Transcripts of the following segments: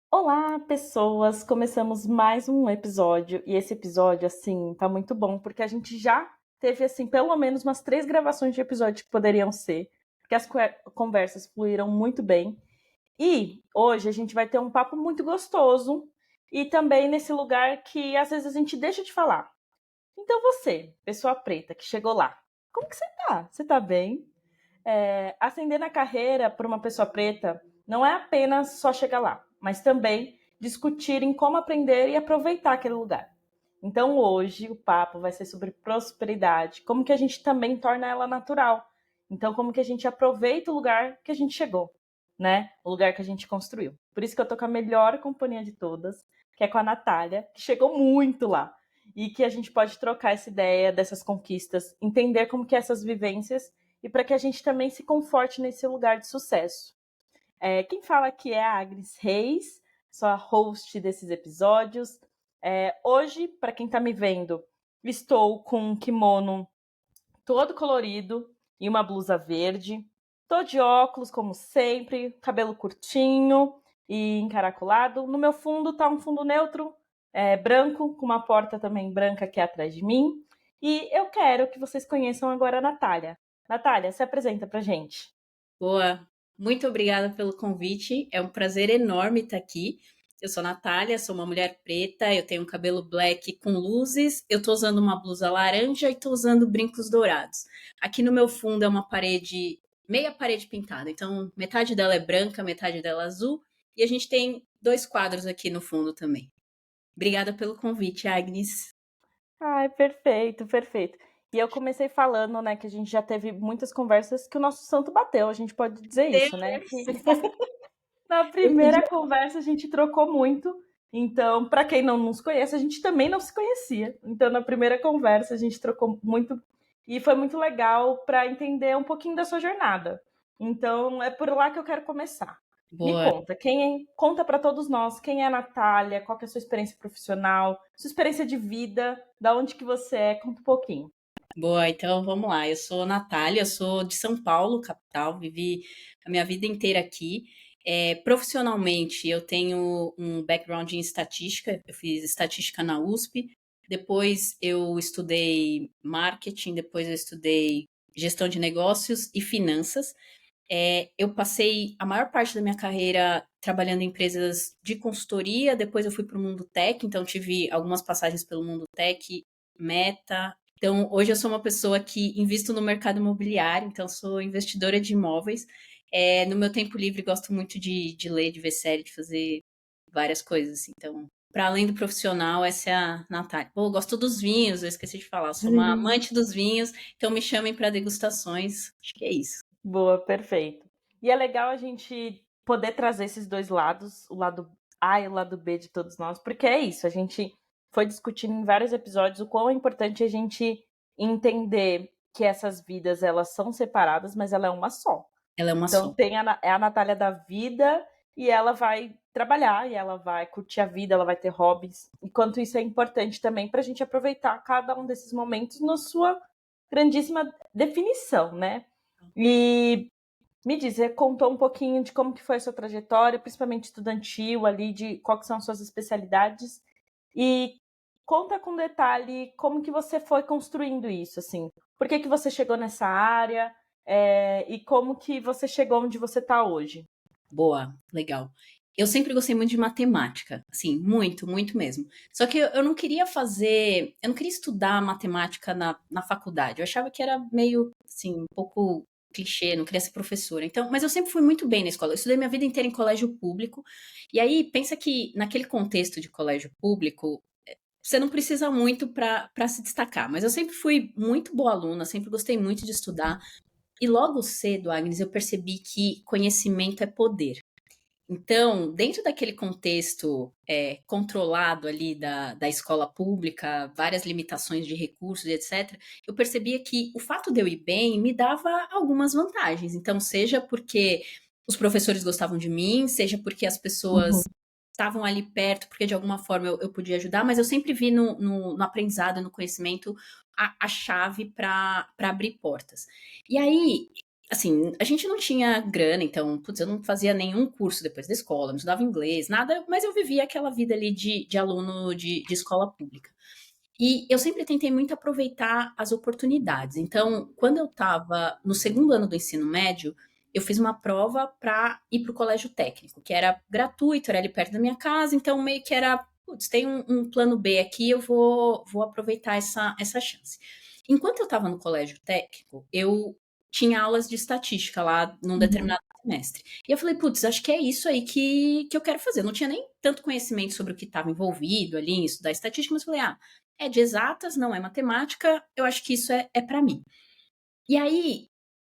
Olá, pessoas! Começamos mais um episódio e esse episódio, assim, tá muito bom porque a gente já teve, assim, pelo menos umas 3 gravações de episódio que poderiam ser, porque as conversas fluíram muito bem. E hoje a gente vai ter um papo muito gostoso e também nesse lugar que às vezes a gente deixa de falar. Então você, pessoa preta que chegou lá, como que você tá? Você tá bem? Ascender na carreira por uma pessoa preta não é apenas só chegar lá, mas também discutir em como aprender e aproveitar aquele lugar. Então hoje o papo vai ser sobre prosperidade, como que a gente também torna ela natural. Então como que a gente aproveita o lugar que a gente chegou, né? O lugar que a gente construiu. Por isso que eu tô com a melhor companhia de todas, que é com a Natália, que chegou muito lá. E que a gente pode trocar essa ideia dessas conquistas, entender como que essas vivências e para que a gente também se conforte nesse lugar de sucesso. Quem fala aqui é a Agnes Reis, sou a host desses episódios. Hoje, para quem está me vendo, estou com um kimono todo colorido e uma blusa verde. Tô de óculos, como sempre, cabelo curtinho e encaracolado. No meu fundo tá um fundo neutro, branco, com uma porta também branca aqui atrás de mim. E eu quero que vocês conheçam agora a Natália. Natália, se apresenta pra gente. Boa, muito obrigada pelo convite. É um prazer enorme estar aqui. Eu sou a Natália, sou uma mulher preta, eu tenho um cabelo black com luzes, eu tô usando uma blusa laranja e tô usando brincos dourados. Aqui no meu fundo é uma parede, meia parede pintada, então metade dela é branca, metade dela é azul, e a gente tem 2 quadros aqui no fundo também. Obrigada pelo convite, Agnes. Ai, perfeito, perfeito. E eu comecei falando, né, que a gente já teve muitas conversas que o nosso santo bateu, a gente pode dizer isso, né? Que na Eu pedi. primeira conversa a gente trocou muito. Então, para quem não nos conhece, a gente também não se conhecia. Então, na primeira conversa a gente trocou muito e foi muito legal para entender um pouquinho da sua jornada. Então, é por lá que eu quero começar. Me Boa. conta, conta para todos nós, quem é a Natália, qual que é a sua experiência profissional, sua experiência de vida, da onde que você é, conta um pouquinho. Boa, então vamos lá. Eu sou Natália, eu sou de São Paulo, capital, vivi a minha vida inteira aqui. Profissionalmente, eu tenho um background em estatística, eu fiz estatística na USP, depois eu estudei marketing, depois eu estudei gestão de negócios e finanças. Eu passei a maior parte da minha carreira trabalhando em empresas de consultoria, depois eu fui para o mundo tech, então tive algumas passagens pelo mundo tech, Meta. Então, hoje eu sou uma pessoa que invisto no mercado imobiliário, então sou investidora de imóveis. No meu tempo livre, gosto muito de ler, de ver série, de fazer várias coisas, assim. Então, para além do profissional, essa é a Natália. Pô, eu gosto dos vinhos, eu esqueci de falar, eu sou uma Sim. amante dos vinhos, então me chamem para degustações. Acho que é isso. Boa, perfeito. E é legal a gente poder trazer esses dois lados, o lado A e o lado B de todos nós, porque é isso, a gente foi discutindo em vários episódios o quão é importante a gente entender que essas vidas, elas são separadas, mas ela é uma só. Ela é uma Então só. tem é a Natália da vida e ela vai trabalhar e ela vai curtir a vida, ela vai ter hobbies. Enquanto isso é importante também para a gente aproveitar cada um desses momentos na sua grandíssima definição, né? E me diz, você contou um pouquinho de como que foi a sua trajetória, principalmente estudantil ali, de quais são as suas especialidades. E conta com detalhe como que você foi construindo isso, assim. Por que que você chegou nessa área, e como que você chegou onde você está hoje? Boa, legal. Eu sempre gostei muito de matemática, assim, muito, muito mesmo. Só que eu não queria eu não queria estudar matemática na faculdade. Eu achava que era meio, assim, um pouco clichê, não queria ser professora. Então, mas eu sempre fui muito bem na escola. Eu estudei minha vida inteira em colégio público. E aí, pensa que naquele contexto de colégio público, você não precisa muito para se destacar. Mas eu sempre fui muito boa aluna, sempre gostei muito de estudar. E logo cedo, Agnes, eu percebi que conhecimento é poder. Então, dentro daquele contexto controlado ali da escola pública, várias limitações de recursos, etc., eu percebia que o fato de eu ir bem me dava algumas vantagens. Então, seja porque os professores gostavam de mim, seja porque as Uhum. pessoas estavam ali perto, porque de alguma forma eu podia ajudar, mas eu sempre vi no aprendizado, no conhecimento, a chave para abrir portas. E aí, assim, a gente não tinha grana, então, putz, eu não fazia nenhum curso depois da escola, não estudava inglês, nada, mas eu vivia aquela vida ali de aluno de escola pública. E eu sempre tentei muito aproveitar as oportunidades. Então, quando eu estava no segundo ano do ensino médio, eu fiz uma prova para ir para o colégio técnico, que era gratuito, era ali perto da minha casa, então meio que era, putz, tem um plano B aqui, eu vou aproveitar essa chance. Enquanto eu estava no colégio técnico, eu tinha aulas de estatística lá num Uhum. determinado semestre. E eu falei, putz, acho que é isso aí que eu quero fazer. Eu não tinha nem tanto conhecimento sobre o que estava envolvido ali em estudar estatística, mas falei, é de exatas, não é matemática, eu acho que isso é para mim. E aí,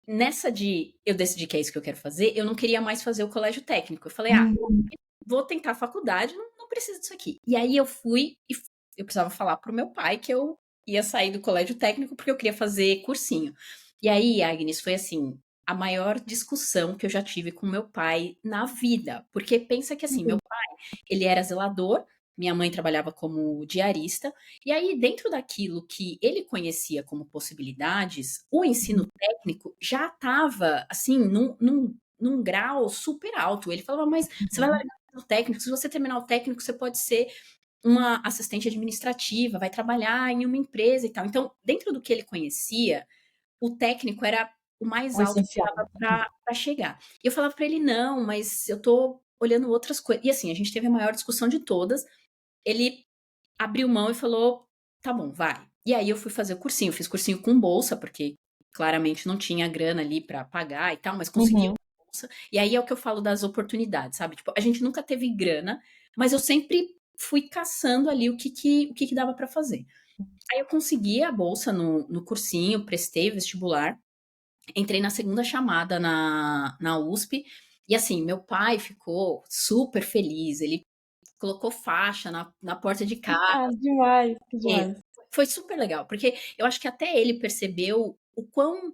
nessa de eu decidi que é isso que eu quero fazer, eu não queria mais fazer o colégio técnico. Eu falei, Uhum. vou tentar a faculdade, não preciso disso aqui. E aí eu fui e eu precisava falar pro meu pai que eu ia sair do colégio técnico porque eu queria fazer cursinho. E aí, Agnes, foi assim, a maior discussão que eu já tive com meu pai na vida. Porque pensa que assim, meu Uhum. pai, ele era zelador, minha mãe trabalhava como diarista, e aí dentro daquilo que ele conhecia como possibilidades, o ensino técnico já estava assim num grau super alto. Ele falava, mas você vai Uhum. largar o técnico, se você terminar o técnico, você pode ser uma assistente administrativa, vai trabalhar em uma empresa e tal. Então, dentro do que ele conhecia, o técnico era o mais O alto que essencial. dava para chegar. E eu falava para ele, não, mas eu tô olhando outras coisas. E assim, a gente teve a maior discussão de todas. Ele abriu mão e falou, tá bom, vai. E aí eu fui fazer o cursinho, fiz cursinho com bolsa, porque claramente não tinha grana ali para pagar e tal, mas consegui Uhum. uma bolsa. E aí é o que eu falo das oportunidades, sabe? Tipo, a gente nunca teve grana, mas eu sempre fui caçando ali o que dava para fazer. Aí eu consegui a bolsa no cursinho, prestei vestibular, entrei na segunda chamada na USP, e assim, meu pai ficou super feliz, ele colocou faixa na porta de casa. Ah, demais, que É, demais. foi super legal, porque eu acho que até ele percebeu o quão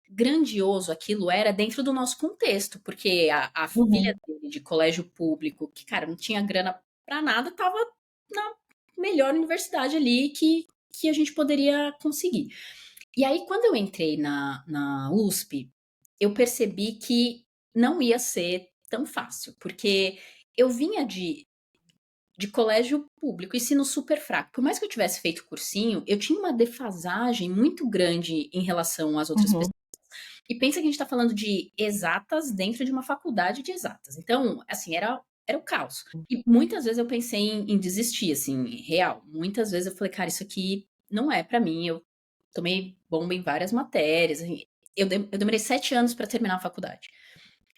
grandioso aquilo era dentro do nosso contexto, porque a filha Uhum. dele de colégio público, que, cara, não tinha grana pra nada, estava na melhor universidade ali que a gente poderia conseguir. E aí, quando eu entrei na USP, eu percebi que não ia ser tão fácil, porque eu vinha de colégio público, ensino super fraco. Por mais que eu tivesse feito cursinho, eu tinha uma defasagem muito grande em relação às outras pessoas. Uhum. E pensa que a gente está falando de exatas dentro de uma faculdade de exatas. Então, assim, era o caos. E muitas vezes eu pensei em desistir, assim, real. Muitas vezes eu falei, cara, isso aqui não é para mim. Eu tomei bomba em várias matérias. Assim, eu demorei 7 anos para terminar a faculdade.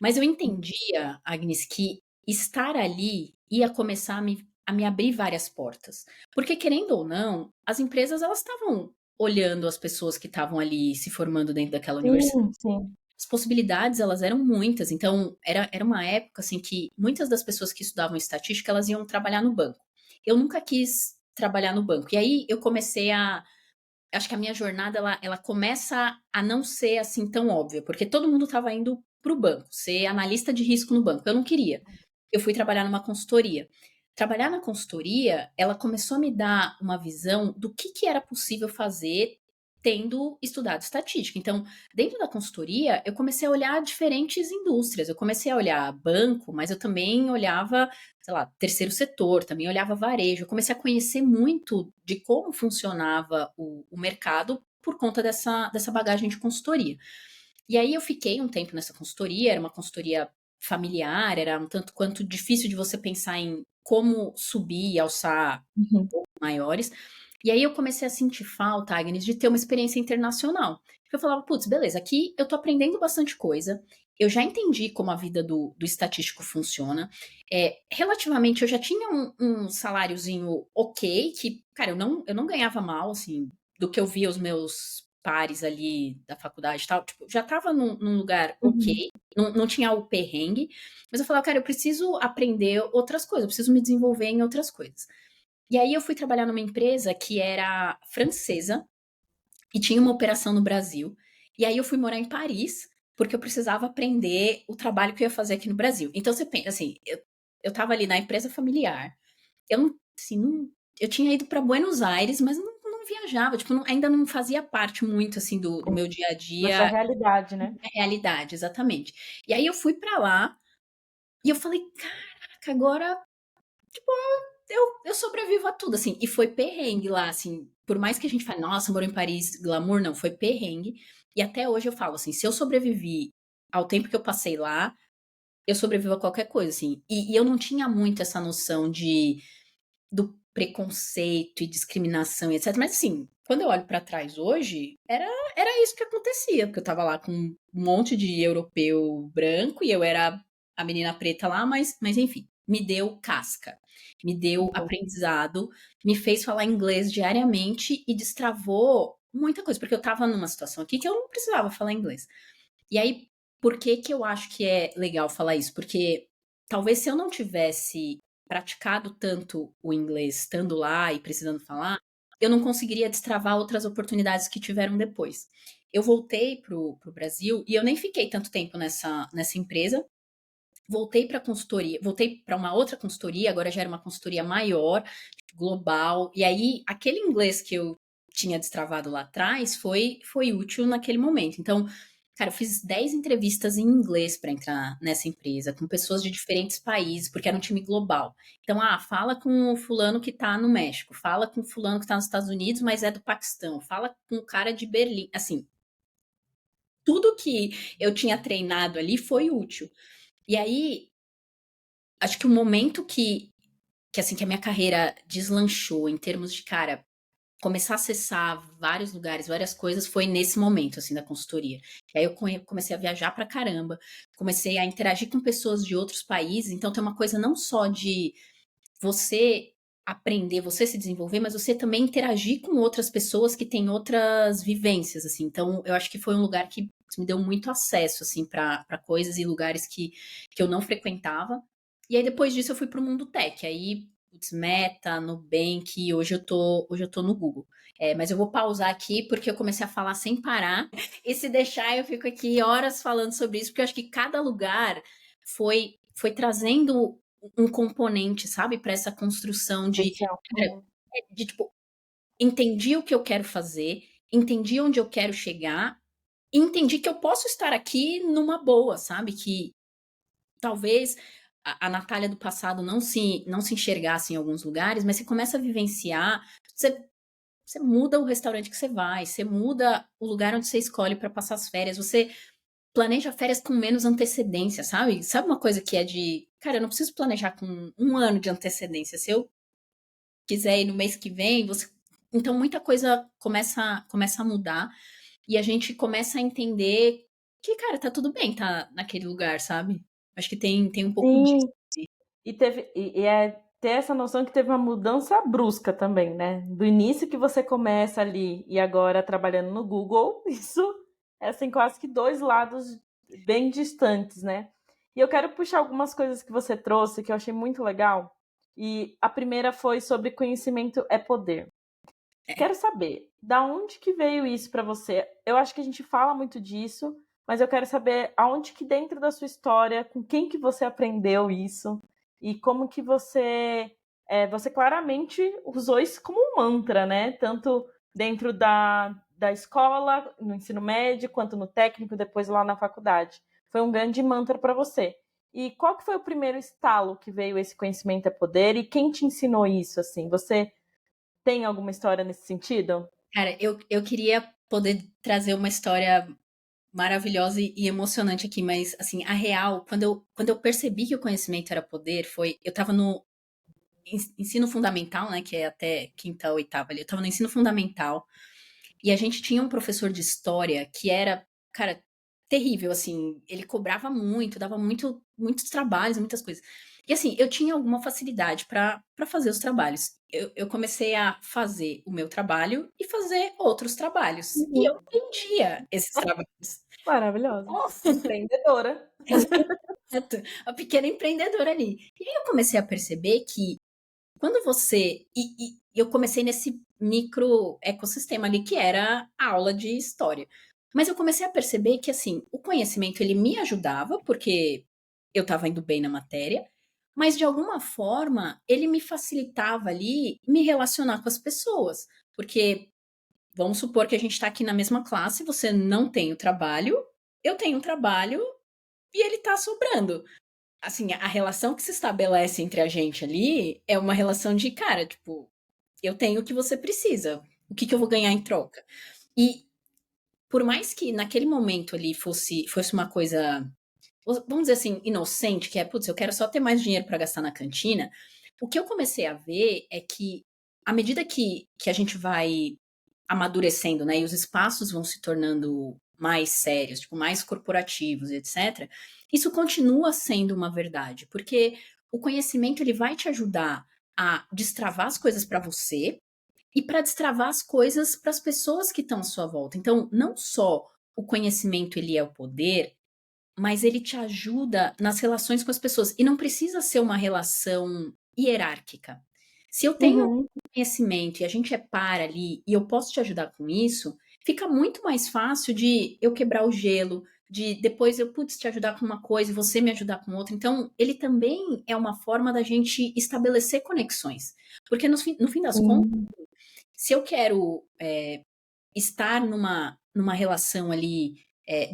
Mas eu entendia, Agnes, que estar ali ia começar a me abrir várias portas. Porque, querendo ou não, as empresas elas estavam olhando as pessoas que estavam ali se formando dentro daquela universidade. Sim, sim. As possibilidades elas eram muitas. Então, era uma época assim que muitas das pessoas que estudavam estatística elas iam trabalhar no banco. Eu nunca quis trabalhar no banco. E aí eu comecei acho que a minha jornada ela começa a não ser assim tão óbvia, porque todo mundo estava indo para o banco, ser analista de risco no banco. Eu não queria. Eu fui trabalhar numa consultoria. Trabalhar na consultoria, ela começou a me dar uma visão do que era possível fazer tendo estudado estatística. Então, dentro da consultoria, eu comecei a olhar diferentes indústrias. Eu comecei a olhar banco, mas eu também olhava, sei lá, terceiro setor, também olhava varejo. Eu comecei a conhecer muito de como funcionava o mercado por conta dessa bagagem de consultoria. E aí eu fiquei um tempo nessa consultoria, era uma consultoria familiar, era um tanto quanto difícil de você pensar em como subir e alçar Uhum. maiores. E aí eu comecei a sentir falta, Agnes, de ter uma experiência internacional. Eu falava, putz, beleza, aqui eu tô aprendendo bastante coisa, eu já entendi como a vida do estatístico funciona. Relativamente, eu já tinha um saláriozinho ok, que, cara, eu não ganhava mal, assim, do que eu via os meus pares ali da faculdade e tal, tipo, já tava num lugar Uhum. ok, não tinha o perrengue, mas eu falava, cara, eu preciso aprender outras coisas, eu preciso me desenvolver em outras coisas. E aí eu fui trabalhar numa empresa que era francesa e tinha uma operação no Brasil. E aí eu fui morar em Paris, porque eu precisava aprender o trabalho que eu ia fazer aqui no Brasil. Então você pensa, assim, eu tava ali na empresa familiar, eu não, assim, não, eu tinha ido para Buenos Aires, mas não viajava, tipo, ainda não fazia parte muito, assim, do meu dia a Da sua dia, realidade, né? da realidade, exatamente. E aí eu fui para lá e eu falei, caraca, agora eu sobrevivo a tudo, assim. E foi perrengue lá, assim. Por mais que a gente fale, nossa, morou em Paris, glamour, não, foi perrengue. E até hoje eu falo assim, se eu sobrevivi ao tempo que eu passei lá, eu sobrevivo a qualquer coisa, assim. E eu não tinha muito essa noção do preconceito e discriminação e etc. Mas assim, quando eu olho pra trás hoje, era isso que acontecia, porque eu tava lá com um monte de europeu branco e eu era a menina preta lá, mas enfim, me deu casca, me deu Uhum. aprendizado, me fez falar inglês diariamente e destravou muita coisa, porque eu tava numa situação aqui que eu não precisava falar inglês. E aí, por que que eu acho que é legal falar isso? Porque talvez se eu não tivesse praticado tanto o inglês estando lá e precisando falar, eu não conseguiria destravar outras oportunidades que tiveram depois. Eu voltei pro Brasil e eu nem fiquei tanto tempo nessa empresa. Voltei para consultoria, voltei para uma outra consultoria, agora já era uma consultoria maior, global. E aí, aquele inglês que eu tinha destravado lá atrás foi útil naquele momento. Então, cara, eu fiz 10 entrevistas em inglês para entrar nessa empresa, com pessoas de diferentes países, porque era um time global. Então, fala com o fulano que tá no México, fala com o fulano que tá nos Estados Unidos, mas é do Paquistão, fala com o cara de Berlim. Assim, tudo que eu tinha treinado ali foi útil. E aí, acho que o momento que assim, que a minha carreira deslanchou em termos de, cara, começar a acessar vários lugares, várias coisas, foi nesse momento, assim, da consultoria. E aí eu comecei a viajar pra caramba, comecei a interagir com pessoas de outros países, então tem uma coisa não só de você aprender, você se desenvolver, mas você também interagir com outras pessoas que têm outras vivências, assim. Então, eu acho que foi um lugar que me deu muito acesso, assim, para coisas e lugares que eu não frequentava. E aí, depois disso, eu fui pro mundo tech. Aí, putz, Meta, Nubank, hoje eu tô no Google. Mas eu vou pausar aqui porque eu comecei a falar sem parar. E se deixar, eu fico aqui horas falando sobre isso, porque eu acho que cada lugar foi trazendo um componente, sabe, para essa construção Especial. Uhum. de tipo, entendi o que eu quero fazer, entendi onde eu quero chegar, e entendi que eu posso estar aqui numa boa, sabe? Que talvez a Natália do passado não se enxergasse em alguns lugares, mas você começa a vivenciar, você muda o restaurante que você vai, você muda o lugar onde você escolhe para passar as férias, você planeja férias com menos antecedência, sabe? Sabe uma coisa que é de, cara, eu não preciso planejar com um ano de antecedência. Se eu quiser ir no mês que vem, você. Então muita coisa começa a mudar e a gente começa a entender que, cara, tá tudo bem, tá naquele lugar, sabe? Acho que tem um pouco disso. Sim, e é ter essa noção que teve uma mudança brusca também, né? Do início que você começa ali e agora trabalhando no Google, isso é assim, quase que dois lados bem distantes, né? E eu quero puxar algumas coisas que você trouxe que eu achei muito legal. E a primeira foi sobre conhecimento é poder. Quero saber, da onde que veio isso para você? Eu acho que a gente fala muito disso, mas eu quero saber aonde que dentro da sua história, com quem que você aprendeu isso e como que você claramente usou isso como um mantra, né? Tanto dentro da escola, no ensino médio, quanto no técnico, depois lá na faculdade. Foi um grande mantra para você. E qual que foi o primeiro estalo que veio esse conhecimento é poder e quem te ensinou isso, assim? Você tem alguma história nesse sentido? Cara, eu queria poder trazer uma história maravilhosa e emocionante aqui, mas assim, a real, quando eu percebi que o conhecimento era poder, eu tava no ensino fundamental, né, que é até quinta, oitava ali, eu tava no ensino fundamental, e a gente tinha um professor de história que era, cara, terrível, assim, ele cobrava muito, dava muitos trabalhos, muitas coisas. E assim, eu tinha alguma facilidade para fazer os trabalhos. Eu comecei a fazer o meu trabalho e fazer outros trabalhos, e eu Uhum. vendia esses trabalhos. Maravilhosa. Então, Empreendedora. exato, a pequena empreendedora ali. E aí eu comecei a perceber que quando você e eu comecei nesse micro ecossistema ali que era a aula de história. Mas eu comecei a perceber que, assim, o conhecimento ele me ajudava, porque eu estava indo bem na matéria, mas de alguma forma ele me facilitava ali me relacionar com as pessoas. Porque vamos supor que a gente está aqui na mesma classe, você não tem o trabalho, eu tenho um trabalho e ele está sobrando. Assim, a relação que se estabelece entre a gente ali é uma relação de, cara, tipo, eu tenho o que você precisa. O que que eu vou ganhar em troca? E por mais que naquele momento ali fosse uma coisa, vamos dizer assim, inocente, que é, putz, eu quero só ter mais dinheiro para gastar na cantina, o que eu comecei a ver é que à medida que a gente vai amadurecendo, né, e os espaços vão se tornando mais sérios, tipo, mais corporativos, etc., isso continua sendo uma verdade, porque o conhecimento ele vai te ajudar a destravar as coisas para você e para destravar as coisas para as pessoas que estão à sua volta. Então, não só o conhecimento ele é o poder, mas ele te ajuda nas relações com as pessoas. E não precisa ser uma relação hierárquica. Se eu tenho Uhum. conhecimento e a gente é par ali e eu posso te ajudar com isso, fica muito mais fácil de eu quebrar o gelo, de depois eu, putz, te ajudar com uma coisa e você me ajudar com outra. Então, ele também é uma forma da gente estabelecer conexões. Porque no fim das contas, Sim. se eu quero estar numa relação ali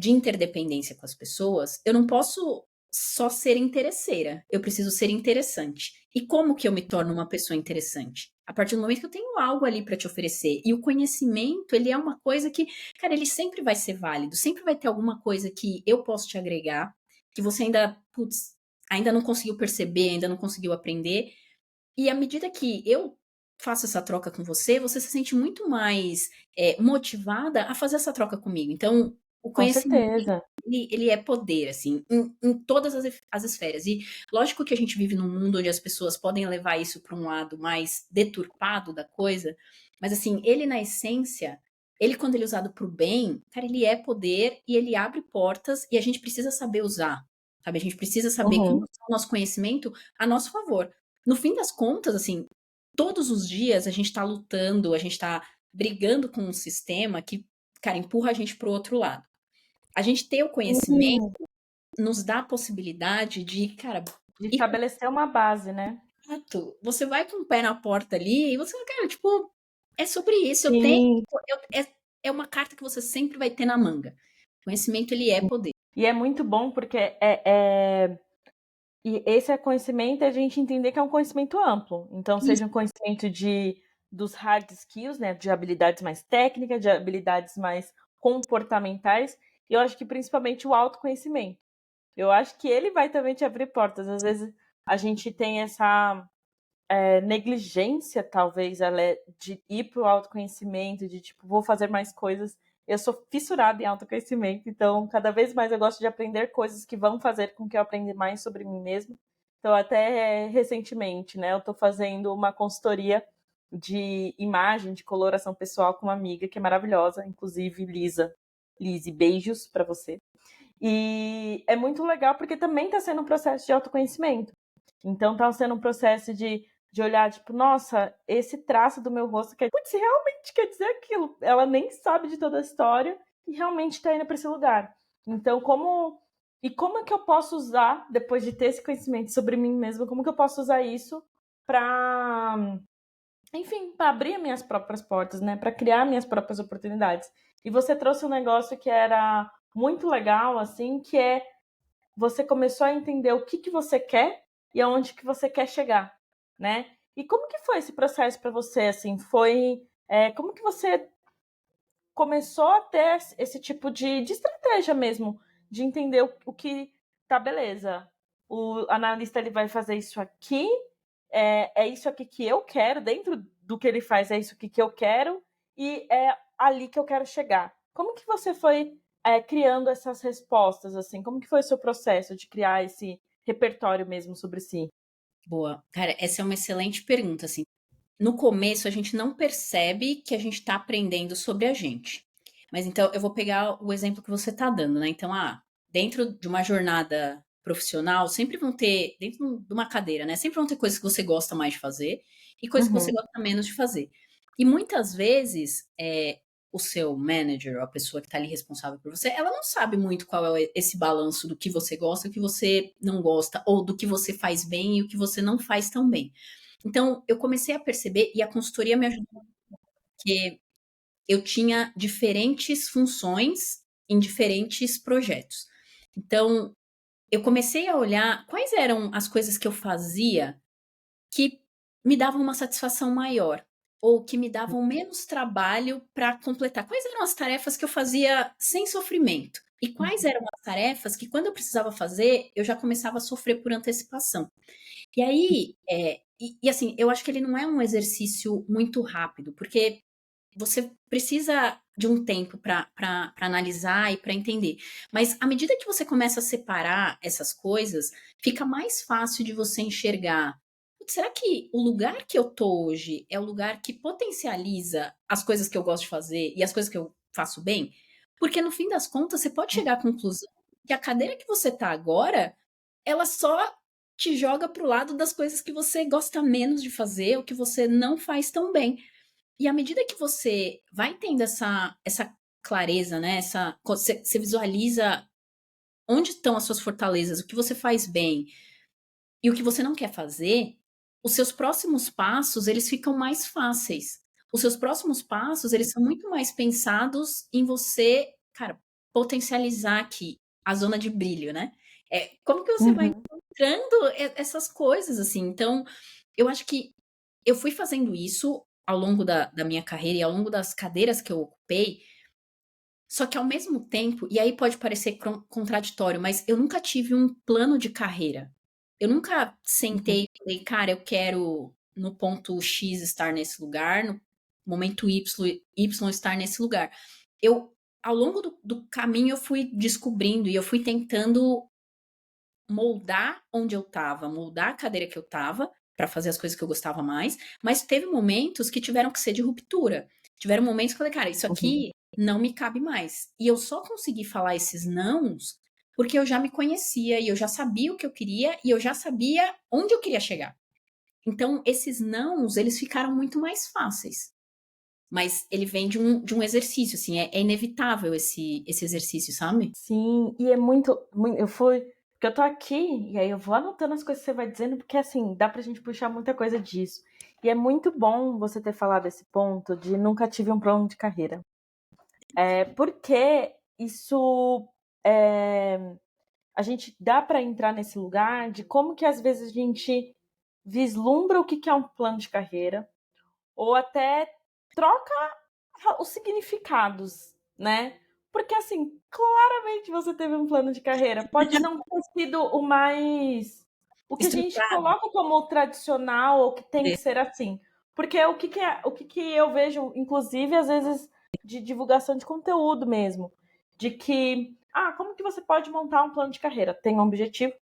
de interdependência com as pessoas, eu não posso só ser interesseira, eu preciso ser interessante. E como que eu me torno uma pessoa interessante? A partir do momento que eu tenho algo ali para te oferecer. E o conhecimento, ele é uma coisa que, cara, ele sempre vai ser válido, sempre vai ter alguma coisa que eu posso te agregar, que você ainda, putz, ainda não conseguiu perceber, ainda não conseguiu aprender. E à medida que eu faço essa troca com você, você se sente muito mais, motivada a fazer essa troca comigo. Então, o Com conhecimento, certeza. ele é poder, assim, em todas as esferas. E lógico que a gente vive num mundo onde as pessoas podem levar isso para um lado mais deturpado da coisa, mas assim, ele na essência, ele quando ele é usado para o bem, cara, ele é poder e ele abre portas e a gente precisa saber usar, sabe? A gente precisa saber como Uhum. usar o nosso conhecimento a nosso favor. No fim das contas, assim, todos os dias a gente tá lutando, a gente tá brigando com um sistema que, cara, empurra a gente para o outro lado. A gente ter o conhecimento Sim. nos dá a possibilidade de, cara, De ir com estabelecer uma base, né? contato. Você vai com o pé na porta ali e você, cara, tipo, é sobre isso. Eu tenho, Sim. é uma carta que você sempre vai ter na manga. Conhecimento, ele é poder. E é muito bom porque e esse é conhecimento, a gente entender que é um conhecimento amplo. Então, seja um Isso. conhecimento dos hard skills, né, de habilidades mais técnicas, de habilidades mais comportamentais, e eu acho que principalmente o autoconhecimento. Eu acho que ele vai também te abrir portas. Às vezes a gente tem essa negligência, talvez, de ir para o autoconhecimento, de tipo, vou fazer mais coisas. Eu sou fissurada em autoconhecimento, então cada vez mais eu gosto de aprender coisas que vão fazer com que eu aprenda mais sobre mim mesma. Então, até recentemente, né, eu estou fazendo uma consultoria de imagem, de coloração pessoal com uma amiga que é maravilhosa, inclusive Lisa. Lise, beijos para você. E é muito legal porque também está sendo um processo de autoconhecimento. Então está sendo um processo de olhar, tipo, nossa, esse traço do meu rosto quer, putz, realmente quer dizer aquilo. Ela nem sabe de toda a história e realmente está indo para esse lugar. Então, como é que eu posso usar, depois de ter esse conhecimento sobre mim mesma, como que eu posso usar isso para, enfim, para abrir minhas próprias portas, né? Para criar minhas próprias oportunidades. E você trouxe um negócio que era muito legal, assim, que é você começou a entender o que você quer e aonde que você quer chegar, né? E como que foi esse processo para você, assim? Como que você começou a ter esse tipo de estratégia mesmo, de entender o que tá beleza. O analista ele vai fazer isso aqui, é isso aqui que eu quero, dentro do que ele faz, é isso aqui que eu quero, e é ali que eu quero chegar. Como que você foi criando essas respostas, assim? Como que foi o seu processo de criar esse repertório mesmo sobre si? Boa. Cara, essa é uma excelente pergunta, assim. No começo, a gente não percebe que a gente está aprendendo sobre a gente. Mas então, eu vou pegar o exemplo que você está dando, né? Então, dentro de uma jornada profissional, sempre vão ter, dentro de uma cadeira, né? Sempre vão ter coisas que você gosta mais de fazer e coisas que você Uhum. gosta menos de fazer. E muitas vezes, o seu manager, ou a pessoa que está ali responsável por você, ela não sabe muito qual é esse balanço do que você gosta e o que você não gosta, ou do que você faz bem e o que você não faz tão bem. Então, eu comecei a perceber, e a consultoria me ajudou, porque eu tinha diferentes funções em diferentes projetos. Então, eu comecei a olhar quais eram as coisas que eu fazia que me davam uma satisfação maior, ou que me davam menos trabalho para completar. Quais eram as tarefas que eu fazia sem sofrimento? E quais eram as tarefas que, quando eu precisava fazer, eu já começava a sofrer por antecipação? E aí, assim, eu acho que ele não é um exercício muito rápido, porque você precisa de um tempo para analisar e para entender. Mas à medida que você começa a separar essas coisas, fica mais fácil de você enxergar. "Putz, será que o lugar que eu tô hoje é o lugar que potencializa as coisas que eu gosto de fazer e as coisas que eu faço bem?" Porque no fim das contas, você pode chegar à conclusão que a cadeira que você tá agora, ela só te joga pro lado das coisas que você gosta menos de fazer ou que você não faz tão bem. E à medida que você vai tendo essa clareza, né, você visualiza onde estão as suas fortalezas, o que você faz bem e o que você não quer fazer, os seus próximos passos, eles ficam mais fáceis. Os seus próximos passos, eles são muito mais pensados em você, cara, potencializar aqui a zona de brilho, né. Como que você vai Uhum. encontrando essas coisas, assim. Então, eu acho que eu fui fazendo isso ao longo da minha carreira e ao longo das cadeiras que eu ocupei, só que ao mesmo tempo, e aí pode parecer contraditório, mas eu nunca tive um plano de carreira. Eu nunca Uhum. sentei e falei: "Cara, eu quero no ponto X estar nesse lugar, no momento Y estar nesse lugar". Eu, ao longo do caminho, eu fui descobrindo e eu fui tentando moldar onde eu estava, moldar a cadeira que eu estava, para fazer as coisas que eu gostava mais, mas teve momentos que tiveram que ser de ruptura. Tiveram momentos que eu falei: "Cara, isso Uhum. aqui não me cabe mais". E eu só consegui falar esses nãos, porque eu já me conhecia e eu já sabia o que eu queria e eu já sabia onde eu queria chegar. Então esses nãos, eles ficaram muito mais fáceis. Mas ele vem de um exercício, assim, é inevitável esse exercício, sabe? Sim, e é eu fui porque eu tô aqui, e aí eu vou anotando as coisas que você vai dizendo, porque assim, dá pra gente puxar muita coisa disso. E é muito bom você ter falado esse ponto de nunca tive um plano de carreira. Porque isso, eh, a gente dá pra entrar nesse lugar de como que às vezes a gente vislumbra o que que é um plano de carreira, ou até troca os significados, né? Porque assim, claramente você teve um plano de carreira. Pode não ter sido o que a gente Estruturado. coloca como o tradicional ou que tem que ser assim. Porque o que que eu vejo, inclusive, às vezes, de divulgação de conteúdo mesmo, de que, como que você pode montar um plano de carreira? Tem um objetivo,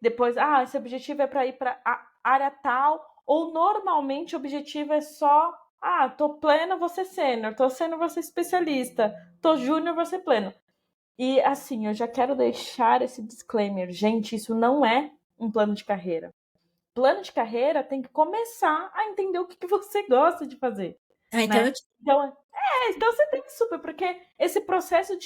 depois, esse objetivo é para ir para a área tal, ou normalmente o objetivo é só, tô pleno, vou ser sênior, tô sênior, vou ser especialista, tô júnior, vou ser pleno. E assim, eu já quero deixar esse disclaimer, gente, isso não é um plano de carreira. Plano de carreira tem que começar a entender o que, que você gosta de fazer, Então né? eu te Então você tem que super, porque esse processo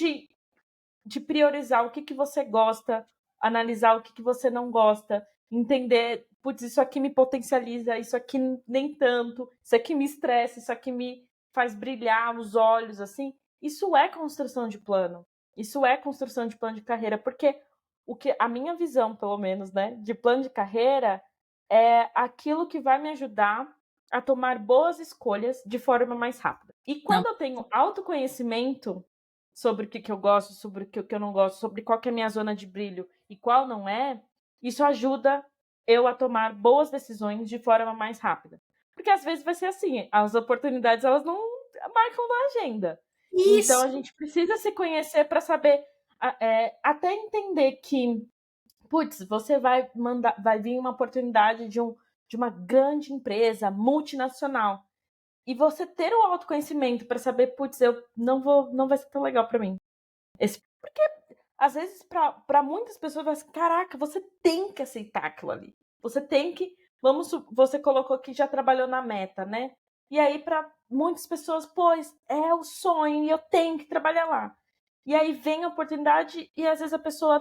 de priorizar o que, que você gosta, analisar o que, que você não gosta, entender, putz, isso aqui me potencializa, isso aqui nem tanto, isso aqui me estressa, isso aqui me faz brilhar os olhos, assim. Isso é construção de plano. Isso é construção de plano de carreira, porque o que a minha visão, pelo menos, né, de plano de carreira é aquilo que vai me ajudar a tomar boas escolhas de forma mais rápida. E não. quando eu tenho autoconhecimento sobre o que, que eu gosto, sobre o que eu não gosto, sobre qual que é a minha zona de brilho e qual não é, isso ajuda eu a tomar boas decisões de forma mais rápida. Porque às vezes vai ser assim, as oportunidades elas não marcam na agenda. Então, a Isso! gente precisa se conhecer para saber, até entender que, putz, você vai vir uma oportunidade de uma grande empresa multinacional. E você ter o autoconhecimento para saber, putz, eu não vai ser tão legal para mim. Porque às vezes para muitas pessoas vai ser, caraca, você tem que aceitar aquilo ali. Você tem que, você colocou que já trabalhou na Meta, né? E aí para muitas pessoas, pois, é o sonho e eu tenho que trabalhar lá. E aí vem a oportunidade e às vezes a pessoa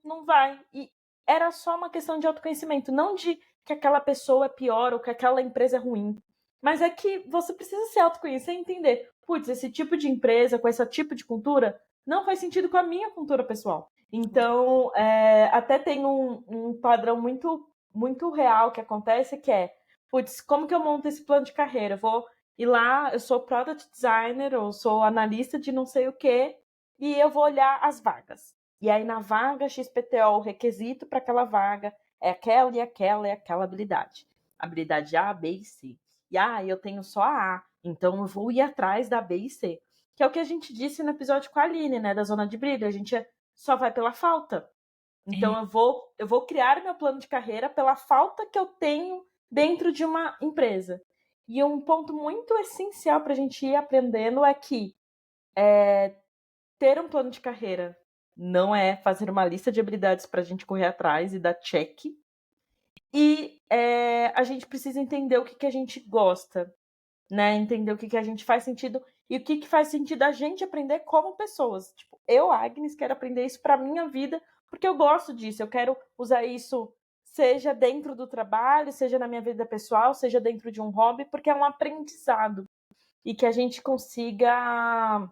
não vai. E era só uma questão de autoconhecimento, não de que aquela pessoa é pior ou que aquela empresa é ruim. Mas é que você precisa se autoconhecer e entender, putz, esse tipo de empresa, com esse tipo de cultura, não faz sentido com a minha cultura pessoal. Então, até tem um padrão muito real que acontece, que é, putz, como que eu monto esse plano de carreira? Eu vou ir lá, eu sou product designer, ou sou analista de não sei o quê, e eu vou olhar as vagas. E aí, na vaga XPTO, o requisito para aquela vaga é aquela e aquela e aquela habilidade. Habilidade A, B e C. E eu tenho só a A, então eu vou ir atrás da B e C. Que é o que a gente disse no episódio com a Aline, né, da zona de brilho. A gente só vai pela falta. Então eu vou criar meu plano de carreira pela falta que eu tenho dentro de uma empresa. E um ponto muito essencial para a gente ir aprendendo é que ter um plano de carreira não é fazer uma lista de habilidades para a gente correr atrás e dar check. E a gente precisa entender o que a gente gosta, né? Entender o que a gente faz sentido e o que faz sentido a gente aprender como pessoas. Tipo, eu, Agnes, quero aprender isso para minha vida, porque eu gosto disso. Eu quero usar isso, seja dentro do trabalho, seja na minha vida pessoal, seja dentro de um hobby, porque é um aprendizado. E que a gente consiga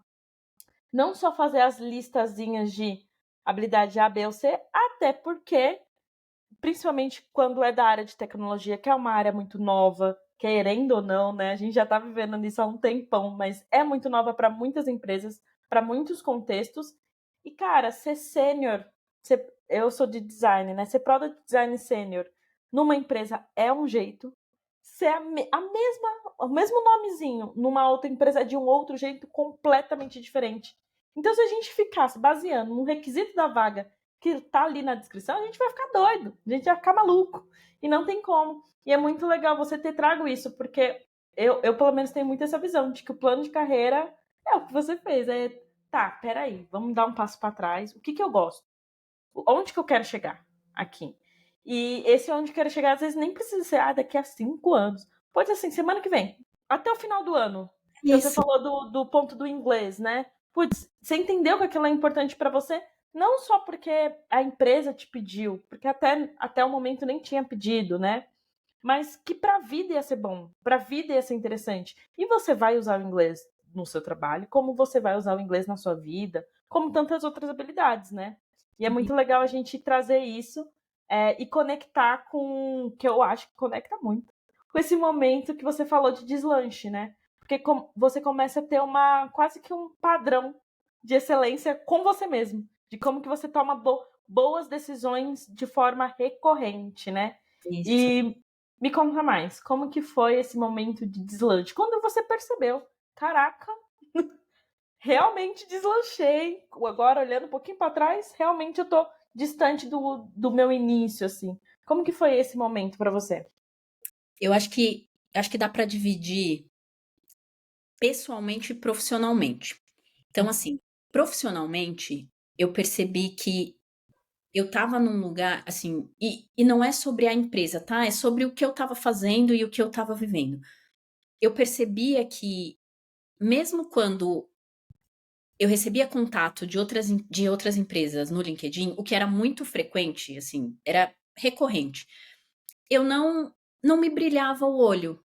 não só fazer as listazinhas de habilidade A, B ou C, até porque, principalmente quando é da área de tecnologia, que é uma área muito nova, querendo ou não, né? A gente já está vivendo nisso há um tempão, mas é muito nova para muitas empresas, para muitos contextos. E, cara, ser sênior, eu sou de design, né? Ser product design sênior numa empresa é um jeito, ser o mesmo nomezinho numa outra empresa é de um outro jeito completamente diferente. Então, se a gente ficasse baseando no requisito da vaga que tá ali na descrição, a gente vai ficar doido, a gente vai ficar maluco. E não tem como. E é muito legal você ter trago isso, porque eu pelo menos tenho muito essa visão de que o plano de carreira é o que você fez. Tá, peraí, vamos dar um passo para trás. O que eu gosto? Onde que eu quero chegar aqui? E esse onde eu quero chegar, às vezes nem precisa ser daqui a 5 anos. Pode ser assim, semana que vem, até o final do ano. Então você Isso. falou do ponto do inglês, né? Putz, você entendeu que aquilo é importante para você? Não só porque a empresa te pediu, porque até o momento nem tinha pedido, né? Mas que para a vida ia ser bom, para a vida ia ser interessante. E você vai usar o inglês no seu trabalho, como você vai usar o inglês na sua vida, como tantas outras habilidades, né? E é muito legal a gente trazer isso e conectar com, que eu acho que conecta muito, com esse momento que você falou de deslanche, né? Porque você começa a ter quase que um padrão de excelência com você mesmo, de como que você toma boas decisões de forma recorrente, né? Isso. E me conta mais, como que foi esse momento de deslanche? Quando você percebeu, caraca, realmente deslanchei. Agora, olhando um pouquinho para trás, realmente eu tô distante do meu início, assim. Como que foi esse momento para você? Eu acho que dá para dividir pessoalmente e profissionalmente. Então, assim, profissionalmente, eu percebi que eu estava num lugar, assim, e não é sobre a empresa, tá? É sobre o que eu estava fazendo e o que eu estava vivendo. Eu percebia que, mesmo quando eu recebia contato de outras empresas no LinkedIn, o que era muito frequente, assim, era recorrente, eu não me brilhava o olho.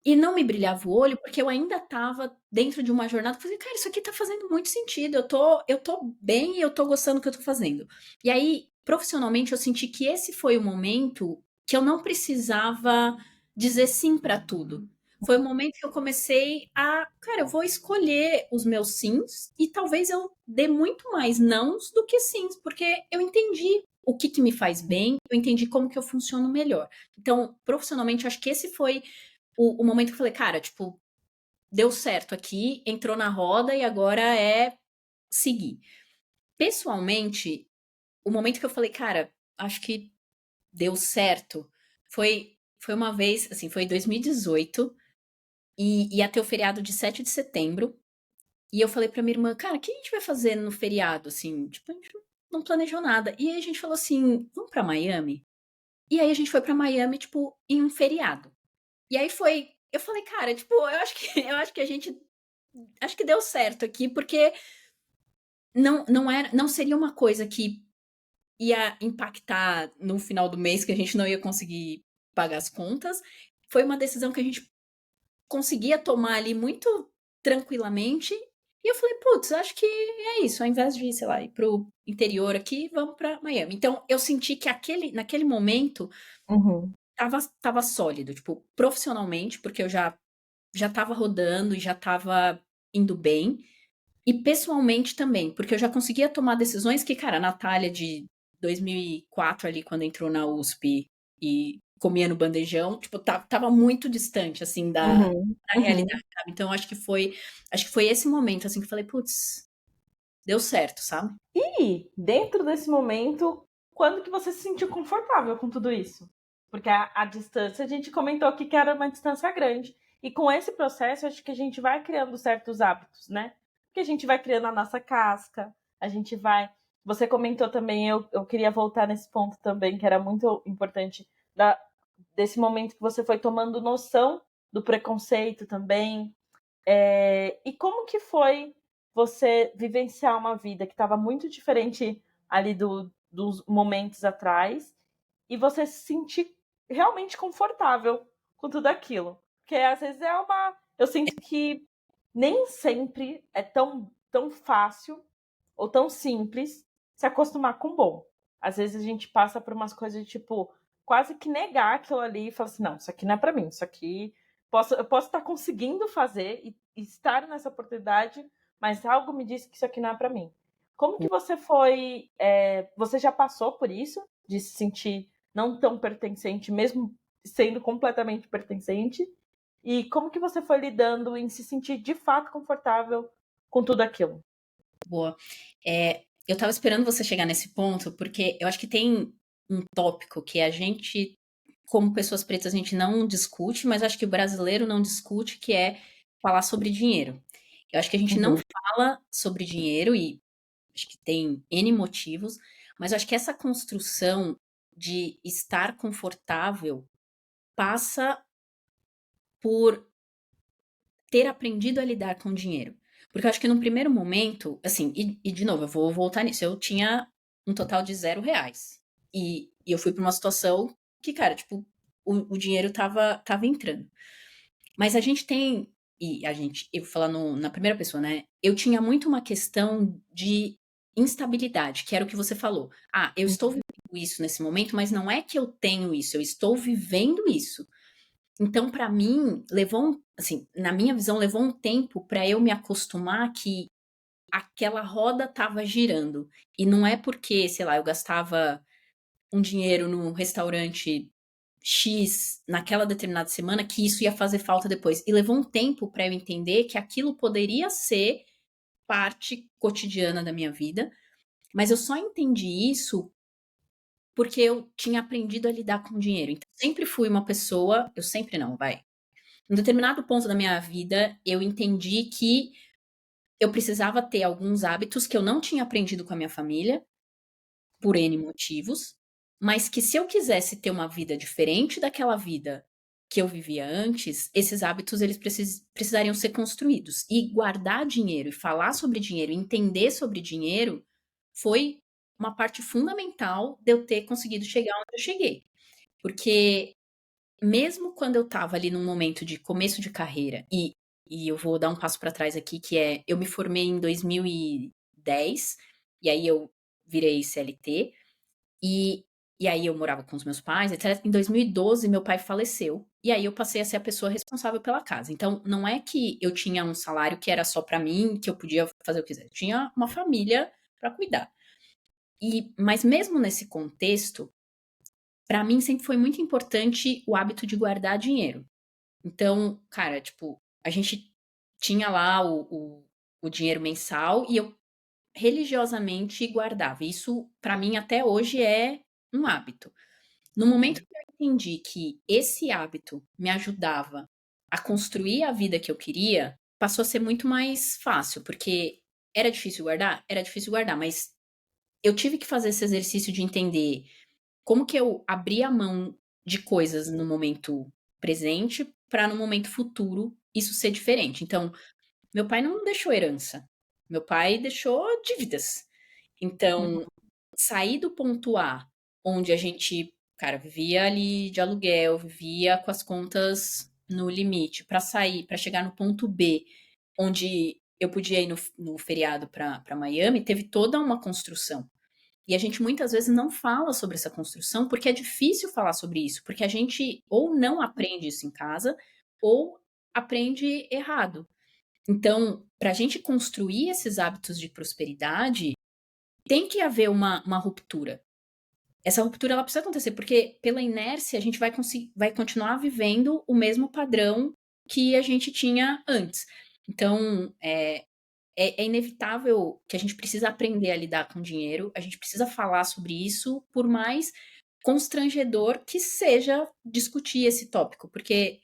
E não me brilhava o olho, porque eu ainda estava dentro de uma jornada, eu falei: "Cara, isso aqui tá fazendo muito sentido, eu tô bem e eu tô gostando do que eu tô fazendo". E aí, profissionalmente, eu senti que esse foi o momento que eu não precisava dizer sim para tudo. Foi o momento que eu comecei cara, eu vou escolher os meus sims e talvez eu dê muito mais nãos do que sims, porque eu entendi o que me faz bem, eu entendi como que eu funciono melhor. Então, profissionalmente, acho que esse foi o momento que eu falei, cara, tipo, deu certo aqui, entrou na roda e agora é seguir. Pessoalmente, o momento que eu falei: "Cara, acho que deu certo", foi uma vez, assim, foi em 2018, e ia ter o feriado de 7 de setembro, e eu falei pra minha irmã: "Cara, o que a gente vai fazer no feriado?", assim, tipo, a gente não planejou nada. E aí a gente falou assim: "Vamos pra Miami?". E aí a gente foi pra Miami, tipo, em um feriado. E aí eu falei: "Cara, tipo, eu acho que eu acho que a gente acho que deu certo aqui", porque não seria uma coisa que ia impactar no final do mês, que a gente não ia conseguir pagar as contas. Foi uma decisão que a gente conseguia tomar ali muito tranquilamente, e eu falei: "Putz, acho que é isso, ao invés de, sei lá, ir para o interior aqui, vamos pra Miami". Então eu senti que naquele momento Uhum. estava sólido, tipo, profissionalmente, porque eu já estava rodando e já estava indo bem, e pessoalmente também, porque eu já conseguia tomar decisões que, cara, a Natália de 2004 ali, quando entrou na USP e comia no bandejão, tipo, estava muito distante, assim, Uhum. da Uhum. realidade, sabe. Então acho que foi esse momento, assim, que eu falei: "Putz, deu certo", sabe. E dentro desse momento, quando que você se sentiu confortável com tudo isso? Porque a distância, a gente comentou aqui que era uma distância grande. E com esse processo, acho que a gente vai criando certos hábitos, né? Porque a gente vai criando a nossa casca, a gente vai. Você comentou também, eu queria voltar nesse ponto também, que era muito importante, desse momento que você foi tomando noção do preconceito também. E como que foi você vivenciar uma vida que estava muito diferente ali dos momentos atrás e você se sentir realmente confortável com tudo aquilo? Porque às vezes é uma. Eu sinto que nem sempre é tão fácil ou tão simples se acostumar com o bom. Às vezes a gente passa por umas coisas de tipo, quase que negar aquilo ali e falar assim: não, isso aqui não é para mim, isso aqui eu posso estar conseguindo fazer e estar nessa oportunidade, mas algo me diz que isso aqui não é para mim. Como que você foi? Você já passou por isso, de se sentir não tão pertencente, mesmo sendo completamente pertencente? E como que você foi lidando em se sentir de fato confortável com tudo aquilo? Boa. Eu estava esperando você chegar nesse ponto, porque eu acho que tem um tópico que a gente, como pessoas pretas, a gente não discute, mas acho que o brasileiro não discute, que é falar sobre dinheiro. Eu acho que a gente não Uhum. fala sobre dinheiro e acho que tem N motivos, mas eu acho que essa construção de estar confortável passa por ter aprendido a lidar com o dinheiro. Porque eu acho que num primeiro momento, assim, e de novo, eu vou voltar nisso, eu tinha um total de R$ 0. E eu fui pra uma situação que, cara, tipo, o dinheiro estava entrando. Mas a gente tem, eu vou falar na primeira pessoa, né? Eu tinha muito uma questão de instabilidade, que era o que você falou. Ah, eu estou vivendo isso nesse momento, mas não é que eu tenho isso, eu estou vivendo isso. Então, para mim, assim, na minha visão, levou um tempo para eu me acostumar que aquela roda estava girando. E não é porque, sei lá, eu gastava um dinheiro no restaurante X naquela determinada semana que isso ia fazer falta depois. E levou um tempo para eu entender que aquilo poderia ser parte cotidiana da minha vida, mas eu só entendi isso porque eu tinha aprendido a lidar com dinheiro. Então, sempre fui uma pessoa, eu sempre não, vai. Em determinado ponto da minha vida, eu entendi que eu precisava ter alguns hábitos que eu não tinha aprendido com a minha família, por N motivos, mas que se eu quisesse ter uma vida diferente daquela vida que eu vivia antes, esses hábitos eles precisariam ser construídos. E guardar dinheiro e falar sobre dinheiro, entender sobre dinheiro, foi uma parte fundamental de eu ter conseguido chegar onde eu cheguei. Porque mesmo quando eu estava ali num momento de começo de carreira, e eu vou dar um passo para trás aqui, que é, eu me formei em 2010, e aí eu virei CLT, e e aí eu morava com os meus pais, etcétera. Em 2012 meu pai faleceu, e aí eu passei a ser a pessoa responsável pela casa. Então, não é que eu tinha um salário que era só para mim, que eu podia fazer o que quiser, eu tinha uma família para cuidar. Mas mesmo nesse contexto, para mim sempre foi muito importante o hábito de guardar dinheiro. Então, cara, tipo, a gente tinha lá o dinheiro mensal e eu religiosamente guardava. Isso, para mim, até hoje é um hábito. No momento Uhum. que eu entendi que esse hábito me ajudava a construir a vida que eu queria, passou a ser muito mais fácil, porque era difícil guardar? Era difícil guardar, mas eu tive que fazer esse exercício de entender como que eu abria a mão de coisas no momento presente para no momento futuro isso ser diferente. Então, meu pai não deixou herança, meu pai deixou dívidas. Uhum. Então, sair do ponto A, onde a gente, cara, vivia ali de aluguel, vivia com as contas no limite, para sair, para chegar no ponto B, onde eu podia ir no feriado para Miami, teve toda uma construção. E a gente muitas vezes não fala sobre essa construção porque é difícil falar sobre isso, porque a gente ou não aprende isso em casa ou aprende errado. Então, para a gente construir esses hábitos de prosperidade, tem que haver uma ruptura. Essa ruptura ela precisa acontecer, porque pela inércia a gente vai continuar vivendo o mesmo padrão que a gente tinha antes. Então, é inevitável que a gente precisa aprender a lidar com dinheiro, a gente precisa falar sobre isso, por mais constrangedor que seja discutir esse tópico, porque